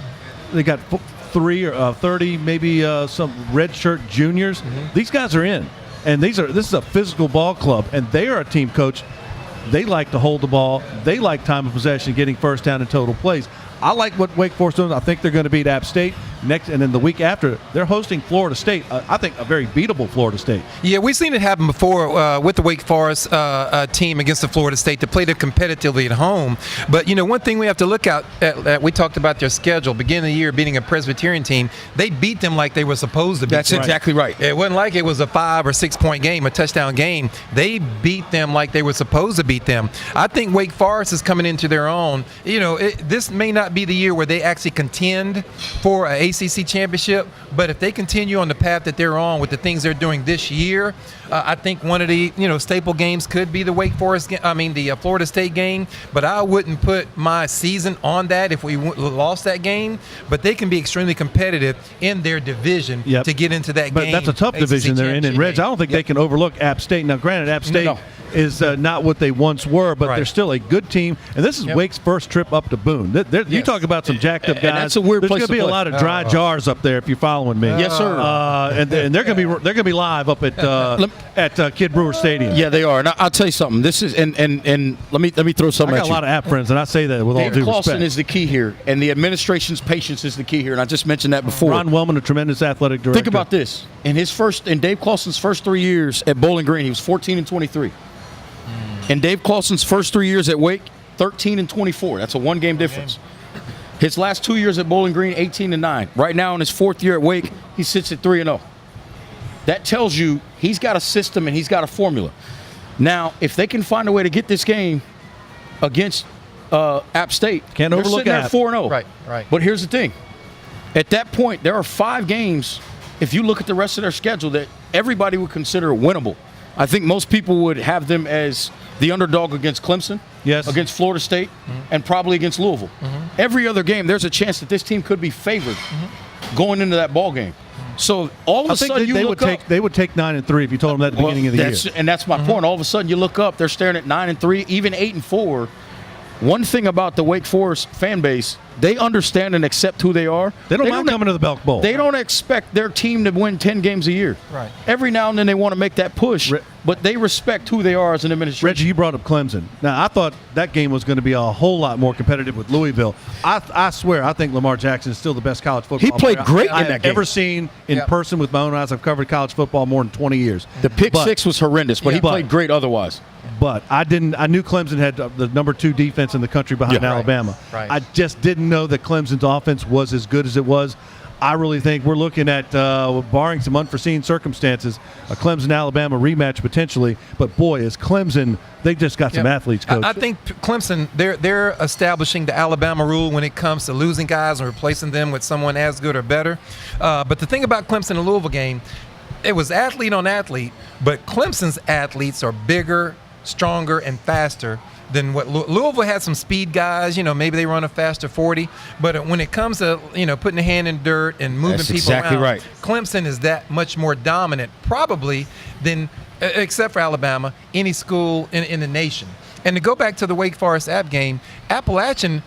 They got 30, maybe some redshirt juniors. These guys are in. And this is a physical ball club, and they are a team coach. They like to hold the ball. They like time of possession, getting first down and total plays. I like what Wake Forest does. I think they're going to beat App State next, and then the week after, they're hosting Florida State. I think a very beatable Florida State. Yeah, we've seen it happen before with the Wake Forest team against the Florida State that played it competitively at home. But, one thing we have to look at, we talked about their schedule. Beginning of the year, beating a Presbyterian team, they beat them like they were supposed to beat That's them. exactly right. It wasn't like it was a 5 or 6 point game, a touchdown game. They beat them like they were supposed to beat them. I think Wake Forest is coming into their own. This may not be the year where they actually contend for an ACC championship, but if they continue on the path that they're on with the things they're doing this year, I think one of the staple games could be the the Florida State game. But I wouldn't put my season on that if we lost that game. But they can be extremely competitive in their division to get into that game. But that's a tough division they're in. And Reg, I don't think they can overlook App State. Now, granted, App State is not what they once were, but they're still a good team. And this is Wake's first trip up to Boone. You talk about some jacked up guys. And that's a weird There's place going to be a lot of dry jars up there if you're following me. Yes, sir. And they're going to be live up at Kid Brewer Stadium. Yeah, they are. And I'll tell you something. This is and let me throw something at you. I got a lot of App friends, and I say that with all due Clawson respect. is the key here, and the administration's patience is the key here. And I just mentioned that before. Ron Wellman, a tremendous athletic director. Think about this. In Dave Clawson's first 3 years at Bowling Green, he was 14-23. In Dave Clawson's first 3 years at Wake, 13-24. That's a one-game difference. His last 2 years at Bowling Green, 18-9. Right now, in his fourth year at Wake, he sits at 3-0. That tells you he's got a system and he's got a formula. Now, if they can find a way to get this game against App State, Can't they're overlook sitting there App. 4-0. Right. But here's the thing. At that point, there are 5 games, if you look at the rest of their schedule, that everybody would consider winnable. I think most people would have them as the underdog against Clemson, Yes. against Florida State, and probably against Louisville. Every other game, there's a chance that this team could be favored going into that ball game. So all of I a think sudden they you would look take up. they would take 9-3 if you told them that at the beginning of the year. And that's my point. All of a sudden you look up, they're staring at 9-3, even 8-4. One thing about the Wake Forest fan base, they understand and accept who they are. They don't mind coming to the Belk Bowl. They don't expect their team to win 10 games a year. Right. Every now and then they want to make that push, but they respect who they are as an administration. Reggie, you brought up Clemson. Now, I thought that game was going to be a whole lot more competitive with Louisville. I swear, I think Lamar Jackson is still the best college football He played player great in I've that game. ever seen in person with my own eyes. I've covered college football more than 20 years. The pick 6 was horrendous, but he played great otherwise. But I knew Clemson had the number 2 defense in the country behind Alabama. Right. I just didn't know that Clemson's offense was as good as it was. I really think we're looking at, barring some unforeseen circumstances, a Clemson-Alabama rematch potentially. But, boy, is Clemson – they just got some athletes, Coach. I think Clemson, they're establishing the Alabama rule when it comes to losing guys and replacing them with someone as good or better. But the thing about Clemson and Louisville game, it was athlete on athlete, but Clemson's athletes are bigger, stronger, and faster than what Louisville had. Some speed guys, maybe they run a faster 40, but when it comes to putting a hand in dirt and moving That's people exactly around, right. Clemson is that much more dominant, probably than, except for Alabama, any school in the nation. And to go back to the Wake Forest App game, Appalachian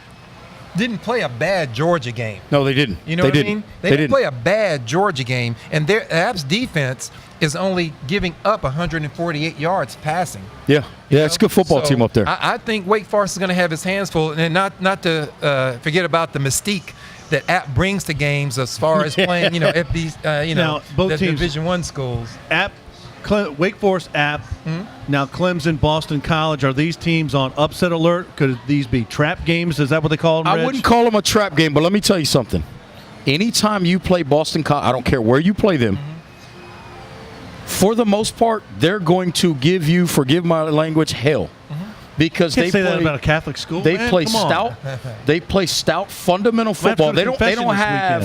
didn't play a bad Georgia game. No, they didn't. You know they what didn't. I mean? They didn't play a bad Georgia game, and their App's defense is only giving up 148 yards passing. Yeah, it's a good football team up there. I think Wake Forest is going to have his hands full, and not to forget about the mystique that App brings to games as far as playing, at these, Now, both the teams- Division I schools. App, Wake Forest App, now Clemson, Boston College, are these teams on upset alert? Could these be trap games? Is that what they call them, I Reg? wouldn't call them a trap game, but let me tell you something. Anytime you play Boston College, I don't care where you play them, for the most part, they're going to give you, forgive my language, hell. Because Can't they say play, that about a Catholic school. They man. play Come on. stout. They play stout fundamental Might have to football. go to They don't confession this have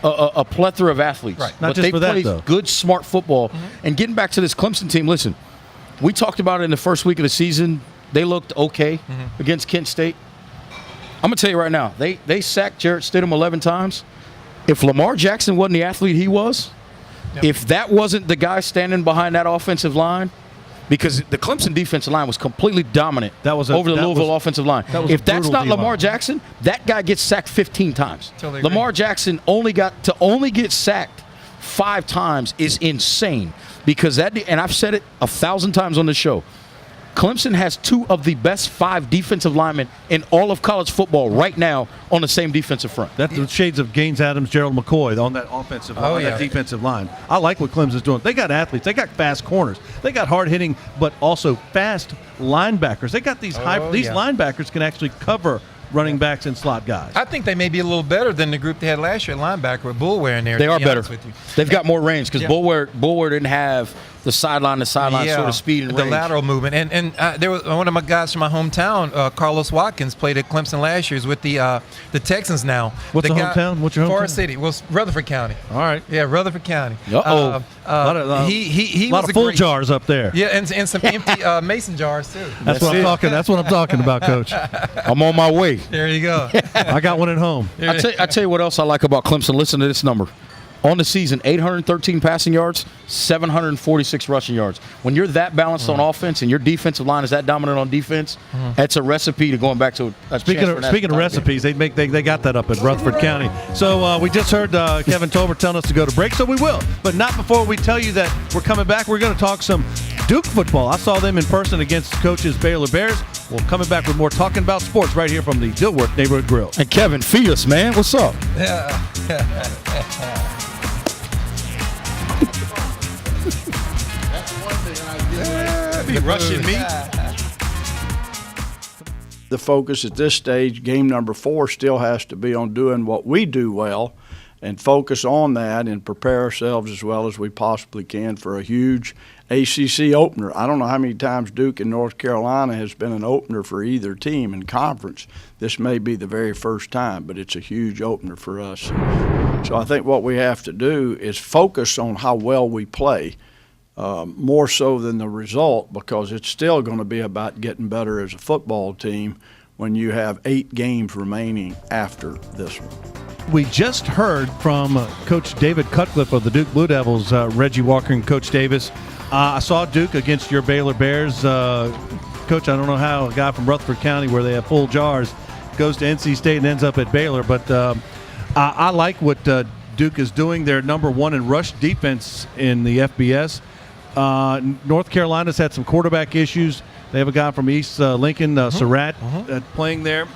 weekend. a plethora of athletes. Right. Not but just they for that, play though. good, smart football. And getting back to this Clemson team, listen, we talked about it in the first week of the season. They looked okay against Kent State. I'm going to tell you right now, they sacked Jarrett Stidham 11 times. If Lamar Jackson wasn't the athlete he was, if that wasn't the guy standing behind that offensive line, because the Clemson defensive line was completely dominant over the Louisville offensive line. If that's not Lamar Jackson, that guy gets sacked 15 times. Totally Lamar agree. Jackson only get sacked 5 times is insane. Because and I've said it 1,000 times on the show, Clemson has 2 of the best 5 defensive linemen in all of college football right now on the same defensive front. That's the shades of Gaines Adams, Gerald McCoy on that offensive line, that defensive line. I like what Clemson's doing. They got athletes. They got fast corners. They got hard hitting, but also fast linebackers. They got these linebackers can actually cover running backs and slot guys. I think they may be a little better than the group they had last year at linebacker with Bullware in there. They to are be better. honest with you. They've got more range because Bullware didn't have the sideline sort of speed and the range. lateral movement. And there was one of my guys from my hometown, Carlos Watkins, played at Clemson last year. He's with the Texans now. What's the hometown? What's your hometown? Forest City. Well, Rutherford County. All right. Yeah, Rutherford County. Uh-oh. He a lot was of full great, jars up there. Yeah, and some empty mason jars too. That's what I'm talking. That's what I'm talking about, Coach. I'm on my way. There you go. I got one at home. I tell you what else I like about Clemson. Listen to this number. On the season, 813 passing yards, 746 rushing yards. When you're that balanced on offense and your defensive line is that dominant on defense, that's a recipe to going back to a Speaking of recipes, they got that up at Rutherford County. So we just heard Kevin Tolbert telling us to go to break, so we will. But not before we tell you that we're coming back. We're going to talk some Duke football. I saw them in person against coaches Baylor Bears. We're coming back with more Talking About Sports right here from the Dilworth Neighborhood Grill. And Kevin, feed us, man. What's up? Be rushing me. The focus at this stage, game number 4, still has to be on doing what we do well, and focus on that and prepare ourselves as well as we possibly can for a huge ACC opener. I don't know how many times Duke in North Carolina has been an opener for either team in conference. This may be the very first time, but it's a huge opener for us. So I think what we have to do is focus on how well we play, more so than the result, because it's still going to be about getting better as a football team when you have 8 games remaining after this one. We just heard from Coach David Cutcliffe of the Duke Blue Devils, Reggie Walker and Coach Davis. I saw Duke against your Baylor Bears. Coach, I don't know how a guy from Rutherford County, where they have full jars, goes to NC State and ends up at Baylor. But I like what Duke is doing. They're number 1 in rush defense in the FBS. North Carolina's had some quarterback issues. They have a guy from East Lincoln, Surratt, playing there.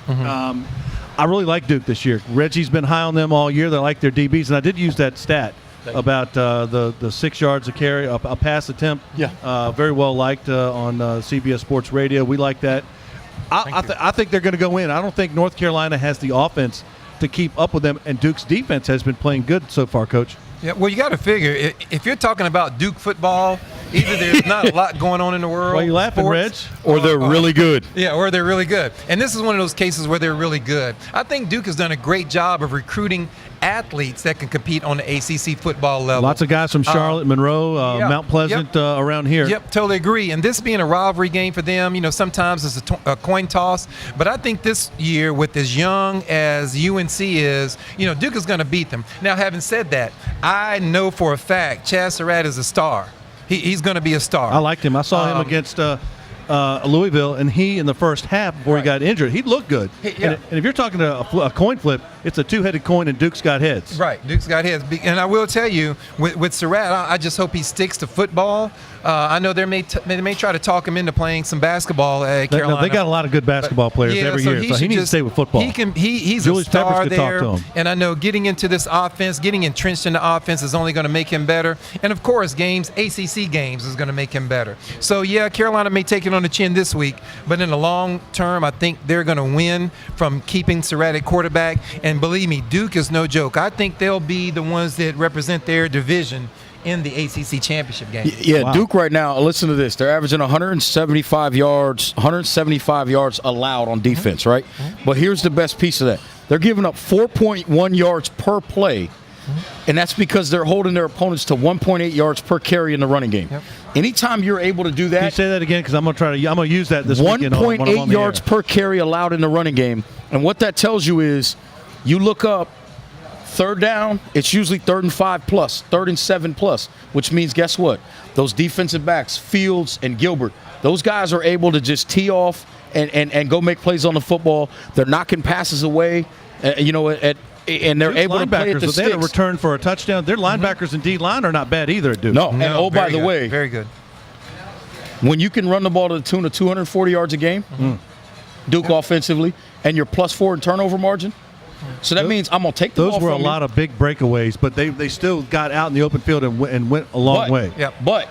I really like Duke this year. Reggie's been high on them all year. They like their DBs, and I did use that stat about the 6 yards a carry, a pass attempt. Yeah, very well liked on CBS Sports Radio. We like that. I think they're going to go in. I don't think North Carolina has the offense to keep up with them, and Duke's defense has been playing good so far, Coach. Yeah, well, you got to figure, if you're talking about Duke football, either there's not a lot going on in the world. Why are you laughing, Reg? Or they're really good. Yeah, or they're really good. And this is one of those cases where they're really good. I think Duke has done a great job of recruiting athletes that can compete on the ACC football level. Lots of guys from Charlotte, Monroe, Mount Pleasant, around here. Yep, totally agree. And this being a rivalry game for them, sometimes it's a coin toss. But I think this year, with as young as UNC is, Duke is going to beat them. Now, having said that, I know for a fact Chaz Surratt is a star. He's going to be a star. I liked him. I saw him against Louisville, and he, in the first half, before he got injured, he looked good. And if you're talking to a coin flip, it's a 2-headed coin, and Duke's got heads. Right, Duke's got heads. And I will tell you, with Surratt, I just hope he sticks to football. I know they may try to talk him into playing some basketball at Carolina. They got a lot of good basketball players every year, so he needs to stay with football. He's Julius a star Peppers could there. talk to him. And I know getting into this offense, getting entrenched in the offense is only going to make him better. And, of course, ACC games is going to make him better. So, yeah, Carolina may take it on the chin this week, but in the long term, I think they're going to win from keeping Surratt at quarterback. And believe me, Duke is no joke. I think they'll be the ones that represent their division in the ACC championship game. Yeah, wow. Duke right now, listen to this. They're averaging 175 yards allowed on defense, right? But here's the best piece of that. They're giving up 4.1 yards per play, and that's because they're holding their opponents to 1.8 yards per carry in the running game. Anytime you're able to do that. Can you say that again? Because I'm going to use that this weekend. 1.8 yards per carry allowed in the running game. And what that tells you is you look up, third down, it's usually 3rd and 5 plus, 3rd and 7 plus, which means guess what? Those defensive backs, Fields and Gilbert, those guys are able to just tee off and go make plays on the football. They're knocking passes away, and they're able to play at the sticks. They had a return for a touchdown. Their linebackers and D-line are not bad either at Duke. No, and by the way, very good. When you can run the ball to the tune of 240 yards a game, Duke offensively, and you're +4 in turnover margin, so that means I'm going to take the ball from you. Those were a lot of big breakaways, but they still got out in the open field and went a long way. But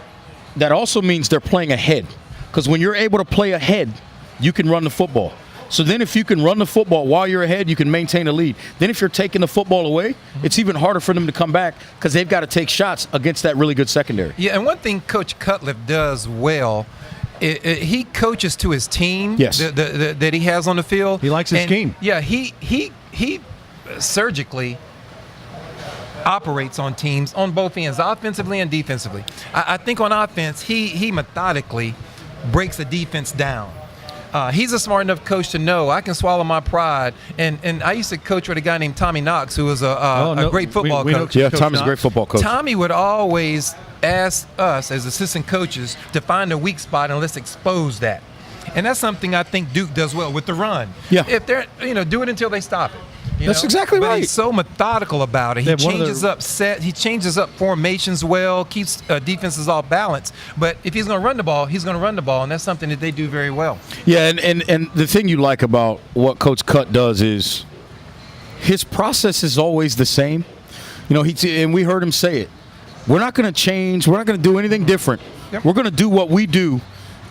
that also means they're playing ahead, because when you're able to play ahead, you can run the football. So then if you can run the football while you're ahead, you can maintain a lead. Then if you're taking the football away, it's even harder for them to come back because they've got to take shots against that really good secondary. Yeah, and one thing Coach Cutcliffe does well, he coaches to his team that he has on the field. He likes his scheme. Yeah, he surgically operates on teams on both ends, offensively and defensively. I think on offense, he methodically breaks the defense down. He's a smart enough coach to know I can swallow my pride. And I used to coach with a guy named Tommy Knox, who was a great football coach. Yeah, Tommy's a great football coach. Tommy would always ask us as assistant coaches to find a weak spot and let's expose that. And that's something I think Duke does well with the run. Yeah. If they're, do it until they stop it. That's exactly right. He's so methodical about it. He changes up formations well, keeps defenses off balance. But if he's going to run the ball, he's going to run the ball, and that's something that they do very well. Yeah, and the thing you like about what Coach Cut does is his process is always the same. And we heard him say it. We're not going to change. We're not going to do anything different. Yep. We're going to do what we do,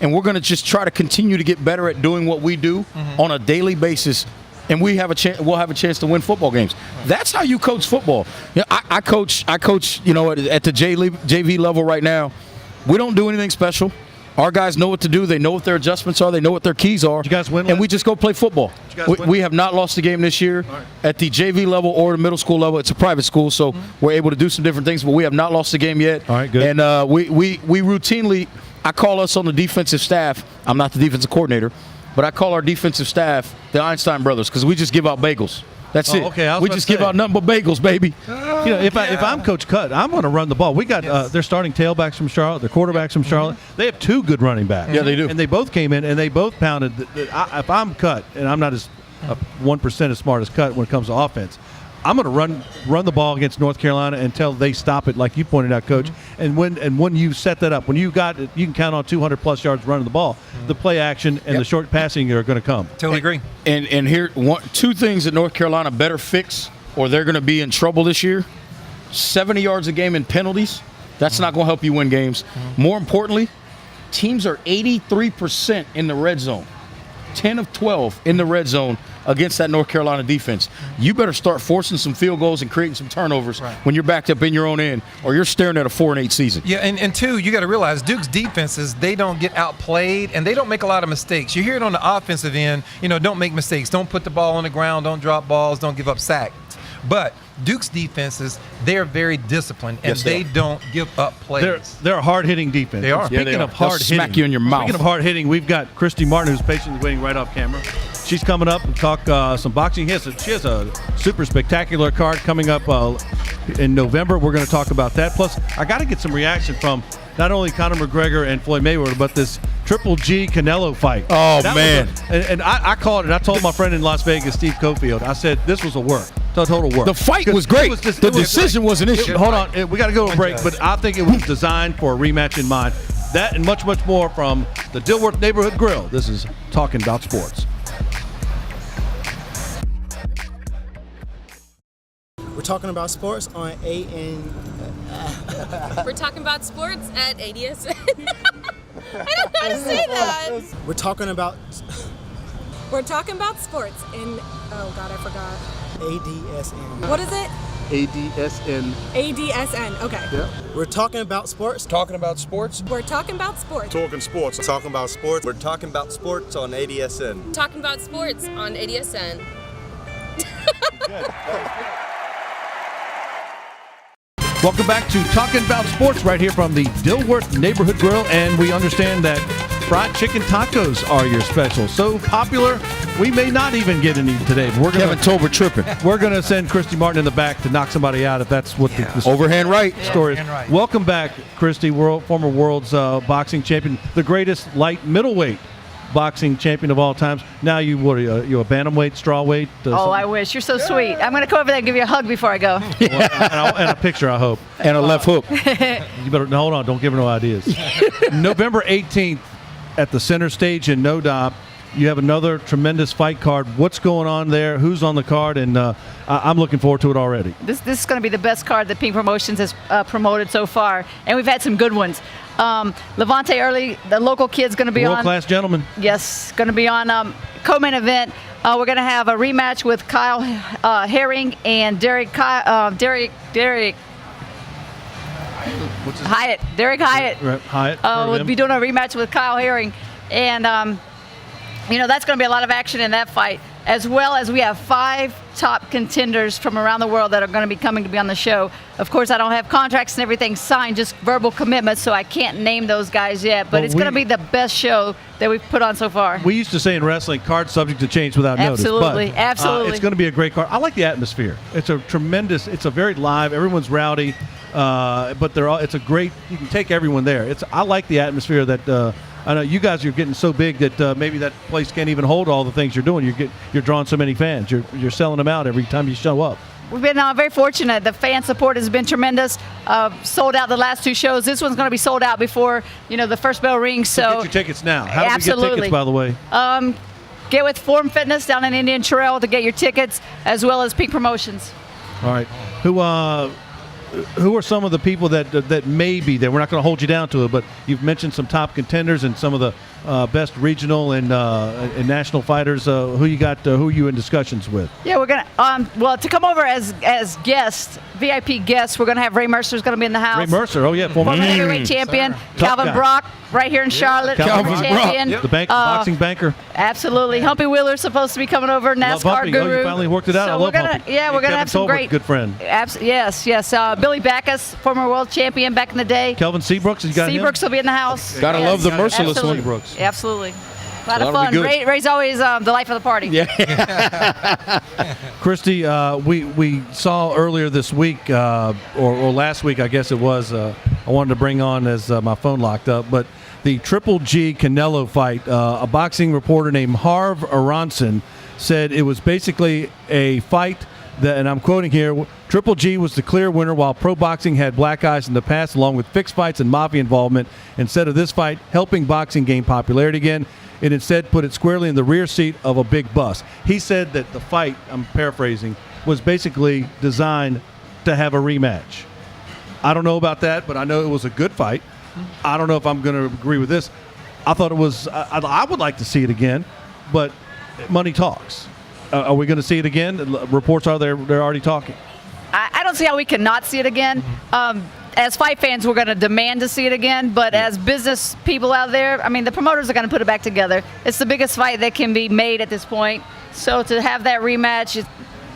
and we're going to just try to continue to get better at doing what we do on a daily basis and we'll have a chance to win football games. That's how you coach football. You know, I coach, at the JV level right now. We don't do anything special. Our guys know what to do. They know what their adjustments are. They know what their keys are. Did you guys win? And we just go play football. We have not lost a game this year at the JV level or the middle school level. It's a private school, so we're able to do some different things, but we have not lost a game yet. All right, good. And we routinely, I call us on the defensive staff. I'm not the defensive coordinator, but I call our defensive staff the Einstein brothers because we just give out bagels. That's it. Okay, we just give out nothing but bagels, baby. If I'm Coach Cutt, I'm going to run the ball. We got their starting tailbacks from Charlotte, their quarterbacks from Charlotte. They have 2 good running backs. Yeah, they do. And they both came in and they both pounded. If I'm Cutt, and I'm not 1% as smart as Cutt when it comes to offense, I'm going to run the ball against North Carolina until they stop it, like you pointed out, Coach. And when you set that up, when you can count on 200+ yards running the ball. The play action and the short passing are going to come. Totally agree. And here, 2 things that North Carolina better fix, or they're going to be in trouble this year. 70 yards a game in penalties. That's not going to help you win games. More importantly, teams are 83% in the red zone. 10 of 12 in the red zone against that North Carolina defense. You better start forcing some field goals and creating some turnovers when you're backed up in your own end, or you're staring at a 4-8 season. Yeah, and 2, you got to realize Duke's defenses, they don't get outplayed, and they don't make a lot of mistakes. You hear it on the offensive end, don't make mistakes. Don't put the ball on the ground. Don't drop balls. Don't give up sacks. But Duke's defenses, they're very disciplined, and they don't give up plays. They're a hard-hitting defense. They are. Speaking of hard-hitting, smack you in your mouth. Speaking of hard-hitting, we've got Christy Martin, who's patiently waiting right off camera. She's coming up and talk some boxing. She has a super spectacular card coming up in November. We're going to talk about that. Plus, I got to get some reaction from not only Conor McGregor and Floyd Mayweather, but this Triple G Canelo fight. Oh, man. And I called it. I told my friend in Las Vegas, Steve Cofield, I said, this was a work. Total work. The fight was great. The decision was an issue. Hold on. We got to go to a break, but I think it was designed for a rematch in mind. That and much, much more from the Dilworth Neighborhood Grill. This is Talking About Sports. We're talking about sports on We're talking about sports at ADSN. I don't know how to say that. We're talking about sports in, oh God, I forgot. ADSN. What is it? ADSN. ADSN, okay. Yeah. We're talking about sports. Talking about sports. We're talking about sports. Talking sports. Talking about sports. We're talking about sports on ADSN. Talking about sports on ADSN. Welcome back to Talking About Sports right here from the Dilworth Neighborhood Grill, and we understand that fried chicken tacos are your special. So popular, we may not even get any today. We're Kevin Tolbert tripping. We're going to send Christy Martin in the back to knock somebody out if that's what the overhand right story is. Right. Welcome back, Christy, former world's boxing champion, the greatest light middleweight boxing champion of all times. Now you a bantamweight, strawweight? I wish. You're so sweet. I'm going to come over there and give you a hug before I go. And a picture, I hope. And a left hook. You better hold on. Don't give her no ideas. November 18th at the center stage in NoDop. You have another tremendous fight card. What's going on there? Who's on the card? And I'm looking forward to it already. This is going to be the best card that Pink Promotions has promoted so far, and we've had some good ones. Levante Early, the local kid's going to be on. World-class gentleman. Yes, going to be on co-main event. We're going to have a rematch with Kyle Herring and Derek Hyatt. Derek Hyatt. Hyatt. We'll be doing a rematch with Kyle Herring. And, that's going to be a lot of action in that fight, as well as we have 5 top contenders from around the world that are going to be coming to be on the show. Of course, I don't have contracts and everything signed, just verbal commitments, so I can't name those guys yet. But it's going to be the best show that we've put on so far. We used to say in wrestling, card subject to change without notice. Absolutely. It's going to be a great card. I like the atmosphere. It's a very live. Everyone's rowdy, but it's a great. You can take everyone there. I like the atmosphere that. I know you guys are getting so big that maybe that place can't even hold all the things you're doing. You're drawing so many fans. You're selling them out every time you show up. We've been very fortunate. The fan support has been tremendous. Sold out the last 2 shows. This one's going to be sold out before the first bell rings. So get your tickets now. How do we get tickets, by the way? Get with Form Fitness down in Indian Trail to get your tickets, as well as Peak Promotions. All right. Who who are some of the people that may be there? We're not going to hold you down to it, but you've mentioned some top contenders and some of the best regional and national fighters. Who you got? Who are you in discussions with? Yeah, we're gonna to come over as guests, VIP guests. We're gonna have Ray Mercer's gonna be in the house. Ray Mercer, oh yeah, former heavyweight champion. Calvin guy. Brock, right here in Charlotte, Calvin former champion. Brock, the boxing banker. Absolutely, Humpy Wheeler's supposed to be coming over. Love NASCAR Humpy. guru. Oh, you finally worked it out. So I love Humpy. Yeah, we're gonna Kevin have some Tolbert, great. good friend. Yes. Billy Backus, former world champion back in the day. Kelvin Seabrooks, you got him? Seabrooks will be in the house. Gotta love the merciless one. Absolutely. Absolutely. A lot of That'll be fun. good. Ray's always the life of the party. Yeah. Christy, we saw earlier this week, or last week, I guess it was, I wanted to bring on as my phone locked up, but the Triple G Canelo fight, a boxing reporter named Harv Aronson said it was basically a fight that, and I'm quoting here, Triple G was the clear winner while pro boxing had black eyes in the past, along with fixed fights and mafia involvement. Instead of this fight helping boxing gain popularity again, it instead put it squarely in the rear seat of a big bus. He said that the fight, I'm paraphrasing, was basically designed to have a rematch. I don't know about that, but I know it was a good fight. I don't know if I'm going to agree with this. I thought it was, I would like to see it again, but money talks. Are we going to see it again? Reports are they're already talking. I don't see how we cannot see it again. As fight fans, we're going to demand to see it again. But as business people out there, I mean, the promoters are going to put it back together. It's the biggest fight that can be made at this point. So to have that rematch,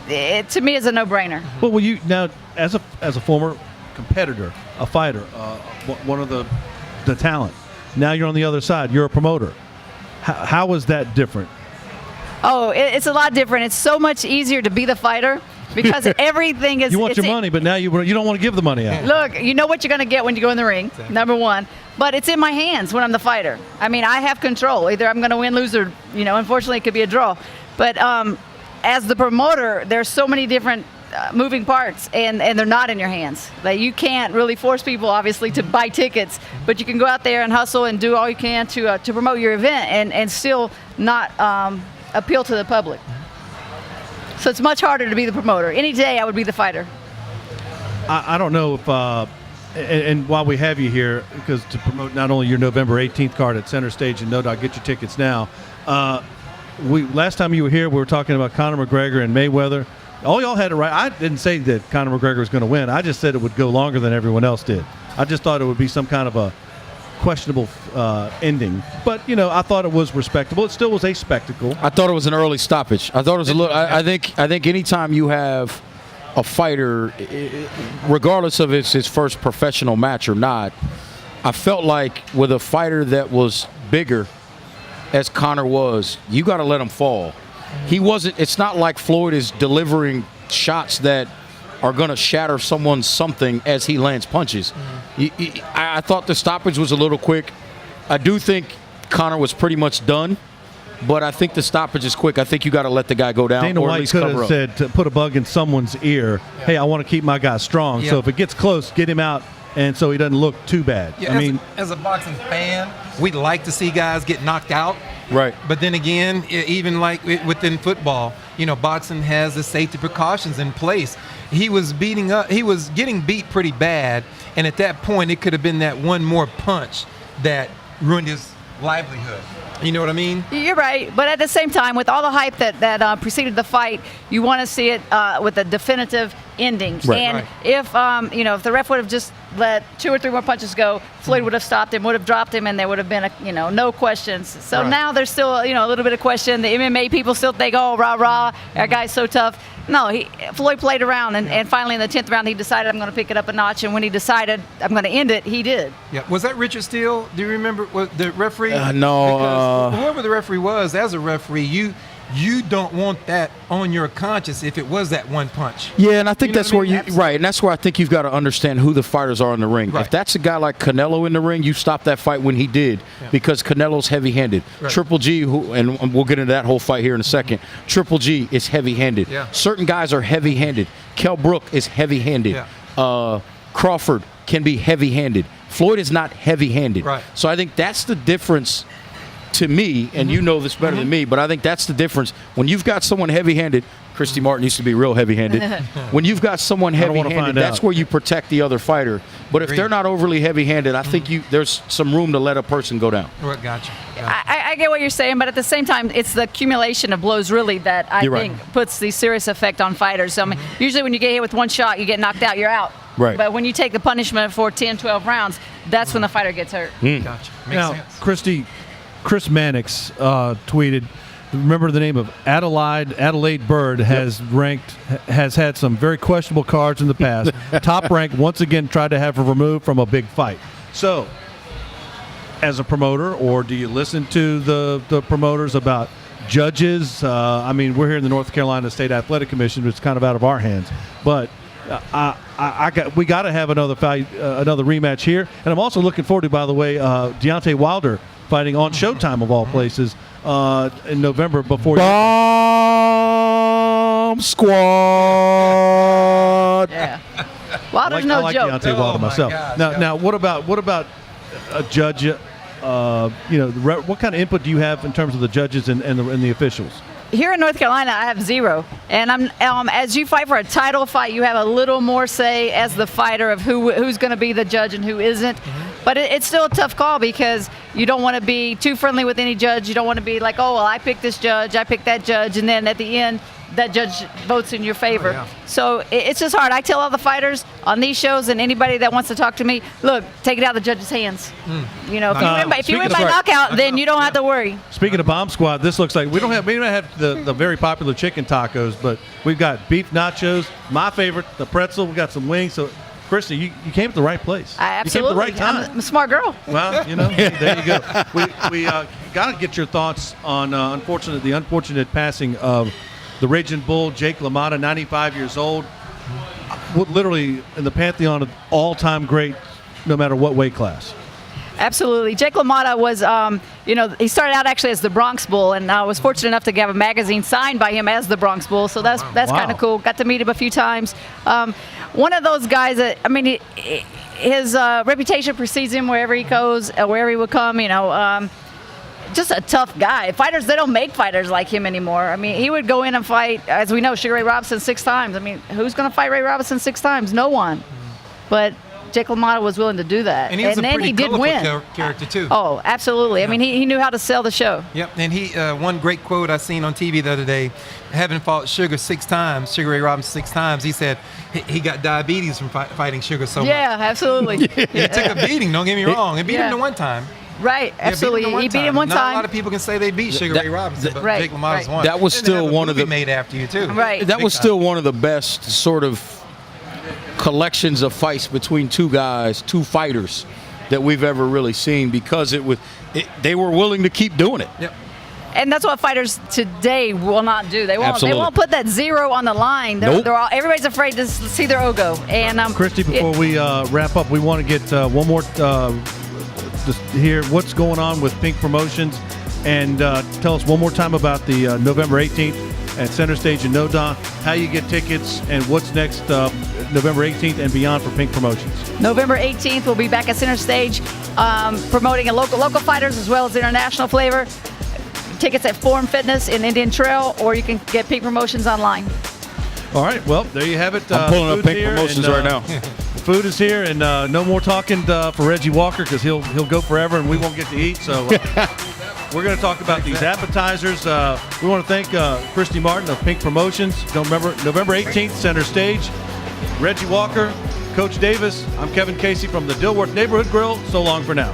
it to me is a no-brainer. Well, will you now, as a former competitor, a fighter, one of the talent, now you're on the other side. You're a promoter. How is that different? Oh, it's a lot different. It's so much easier to be the fighter because everything is. You want your money, but now you don't want to give the money out. Look, you know what you're going to get when you go in the ring, number one. But it's in my hands when I'm the fighter. I mean, I have control. Either I'm going to win, lose, or, unfortunately it could be a draw. But as the promoter, there's so many different moving parts, and they're not in your hands. Like, you can't really force people, obviously, to buy tickets, but you can go out there and hustle and do all you can to promote your event and still not appeal to the public. So it's much harder to be the promoter. Any day I would be the fighter. I don't know if, and while we have you here, because to promote not only your November 18th card at Center Stage and No Doubt Get Your Tickets Now, last time you were here, we were talking about Conor McGregor and Mayweather. All y'all had it right. I didn't say that Conor McGregor was going to win. I just said it would go longer than everyone else did. I just thought it would be some kind of a questionable ending, but I thought it was respectable. It still was a spectacle. I thought it was an early stoppage. I thought it was a little. I think anytime you have a fighter, regardless of it's his first professional match or not, I felt like with a fighter that was bigger, as Conor was, you got to let him fall. He wasn't. It's not like Floyd is delivering shots that are going to shatter someone's something as he lands punches. I thought the stoppage was a little quick. I do think Conor was pretty much done, but I think the stoppage is quick. I think you got to let the guy go down. Dana or at White least could cover have up. said to put a bug in someone's ear, hey, I want to keep my guy strong. Yeah. So if it gets close, get him out, and so he doesn't look too bad. Yeah, as a boxing fan, we'd like to see guys get knocked out. Right. But then again, even like within football, boxing has the safety precautions in place. He was getting beat pretty bad, and at that point, it could have been that one more punch that ruined his livelihood. You know what I mean? You're right, but at the same time, with all the hype that preceded the fight, you want to see it with a definitive ending. Right. And Right. if the ref would have just let 2 or 3 more punches go, Floyd would have stopped him, would have dropped him, and there would have been no questions. So Right. now there's still a little bit of question. The MMA people still think, oh, rah rah, our guy's so tough. No, Floyd played around, and finally in the 10th round he decided, I'm going to pick it up a notch. And when he decided I'm going to end it, he did. Yeah. Was that Richard Steele? Do you remember the referee? No. Because whoever the referee was, as a referee, you don't want that on your conscience if it was that one punch. Yeah, and I think that's where Absolutely. right, and that's where I think you've got to understand who the fighters are in the ring. Right. If that's a guy like Canelo in the ring, you stop that fight when he did, because Canelo's heavy-handed. Right. Triple G, and we'll get into that whole fight here in a second. Triple G is heavy-handed. Yeah. Certain guys are heavy-handed. Kell Brook is heavy-handed. Yeah. Crawford can be heavy-handed. Floyd is not heavy-handed. Right. So I think that's the difference. To me, and you know this better than me, but I think that's the difference. When you've got someone heavy-handed, Christy Martin used to be real heavy-handed. When you've got someone heavy-handed, that's where you protect the other fighter. But if they're not overly heavy-handed, I think there's some room to let a person go down. Gotcha. I get what you're saying, but at the same time, it's the accumulation of blows really that I think puts the serious effect on fighters. So, I mean, usually when you get hit with one shot, you get knocked out, you're out. Right. But when you take the punishment for 10, 12 rounds, that's when the fighter gets hurt. Gotcha. Makes sense. Christy, Chris Mannix tweeted, remember the name of Adelaide Bird has had some very questionable cards in the past. Top rank once again tried to have her removed from a big fight. So, as a promoter, or do you listen to the promoters about judges? I mean, we're here in the North Carolina State Athletic Commission, which is kind of out of our hands. But we got to have another fight, another rematch here. And I'm also looking forward to, by the way, Deontay Wilder fighting on Showtime of all places in November before Bomb Squad. Yeah. Wilder's no I like joke. Deontay Wilder myself. Now, what about a judge? What kind of input do you have in terms of the judges and the officials? Here in North Carolina, I have zero. And I'm as you fight for a title fight, you have a little more say as the fighter of who's going to be the judge and who isn't. But it's still a tough call because you don't want to be too friendly with any judge. You don't want to be like, oh, well, I picked this judge, I picked that judge, and then at the end, that judge votes in your favor. So it's just hard. I tell all the fighters on these shows and anybody that wants to talk to me, look, take it out of the judge's hands. You know, if you win by knockout, then you don't have to worry. Speaking of Bomb Squad, this looks like we don't have the very popular chicken tacos, but we've got beef nachos, my favorite, the pretzel. We got some wings. So, Christy, you came at the right place. Absolutely. You came at the right time. I'm a smart girl. Well, there you go. We got to get your thoughts on the unfortunate passing of the Raging Bull, Jake Lamotta, 95 years old, literally in the pantheon of all-time great, no matter what weight class. Absolutely. Jake LaMotta was, he started out actually as the Bronx Bull, and I was fortunate enough to have a magazine signed by him as the Bronx Bull, so that's kind of cool. Got to meet him a few times. One of those guys that, his reputation precedes him wherever he goes, wherever he would come, just a tough guy. Fighters, they don't make fighters like him anymore. He would go in and fight, as we know, Sugar Ray Robinson 6 times. Who's going to fight Ray Robinson 6 times? No one. But Jake LaMotta was willing to do that. And he was a pretty did win. Character, too. Oh, absolutely. He knew how to sell the show. Yep, and one great quote I seen on TV the other day, having fought Sugar 6 times, Sugar Ray Robinson 6 times, he said he got diabetes from fighting Sugar so much. Yeah, absolutely. He took a beating, don't get me wrong. It beat him the one time. Right, absolutely. He beat him one time. Not a lot of people can say they beat Sugar Ray Robinson, but Jake LaMotta's one. That was still one of the made after you too. Right. That was still one of the best sort of collections of fights between two fighters that we've ever really seen, because they were willing to keep doing it. Yep. And that's what fighters today will not do. They won't put that 0 on the line. Everybody's afraid to see their Ogo. And Christy, before we wrap up, we want to get one more. Just hear what's going on with Pink Promotions, and tell us one more time about the November 18th at Center Stage in Nodon, how you get tickets, and what's next November 18th and beyond for Pink Promotions. November 18th, we'll be back at Center Stage promoting local fighters as well as international flavor. Tickets at Forum Fitness in Indian Trail, or you can get Pink Promotions online. All right, well, there you have it. I'm pulling up Pink Promotions right now. Food is here, and no more talking for Reggie Walker, because he'll go forever and we won't get to eat. So we're going to talk about these appetizers. We want to thank Christy Martin of Pink Promotions. November 18th, Center Stage. Reggie Walker, Coach Davis. I'm Kevin Casey from the Dilworth Neighborhood Grill. So long for now.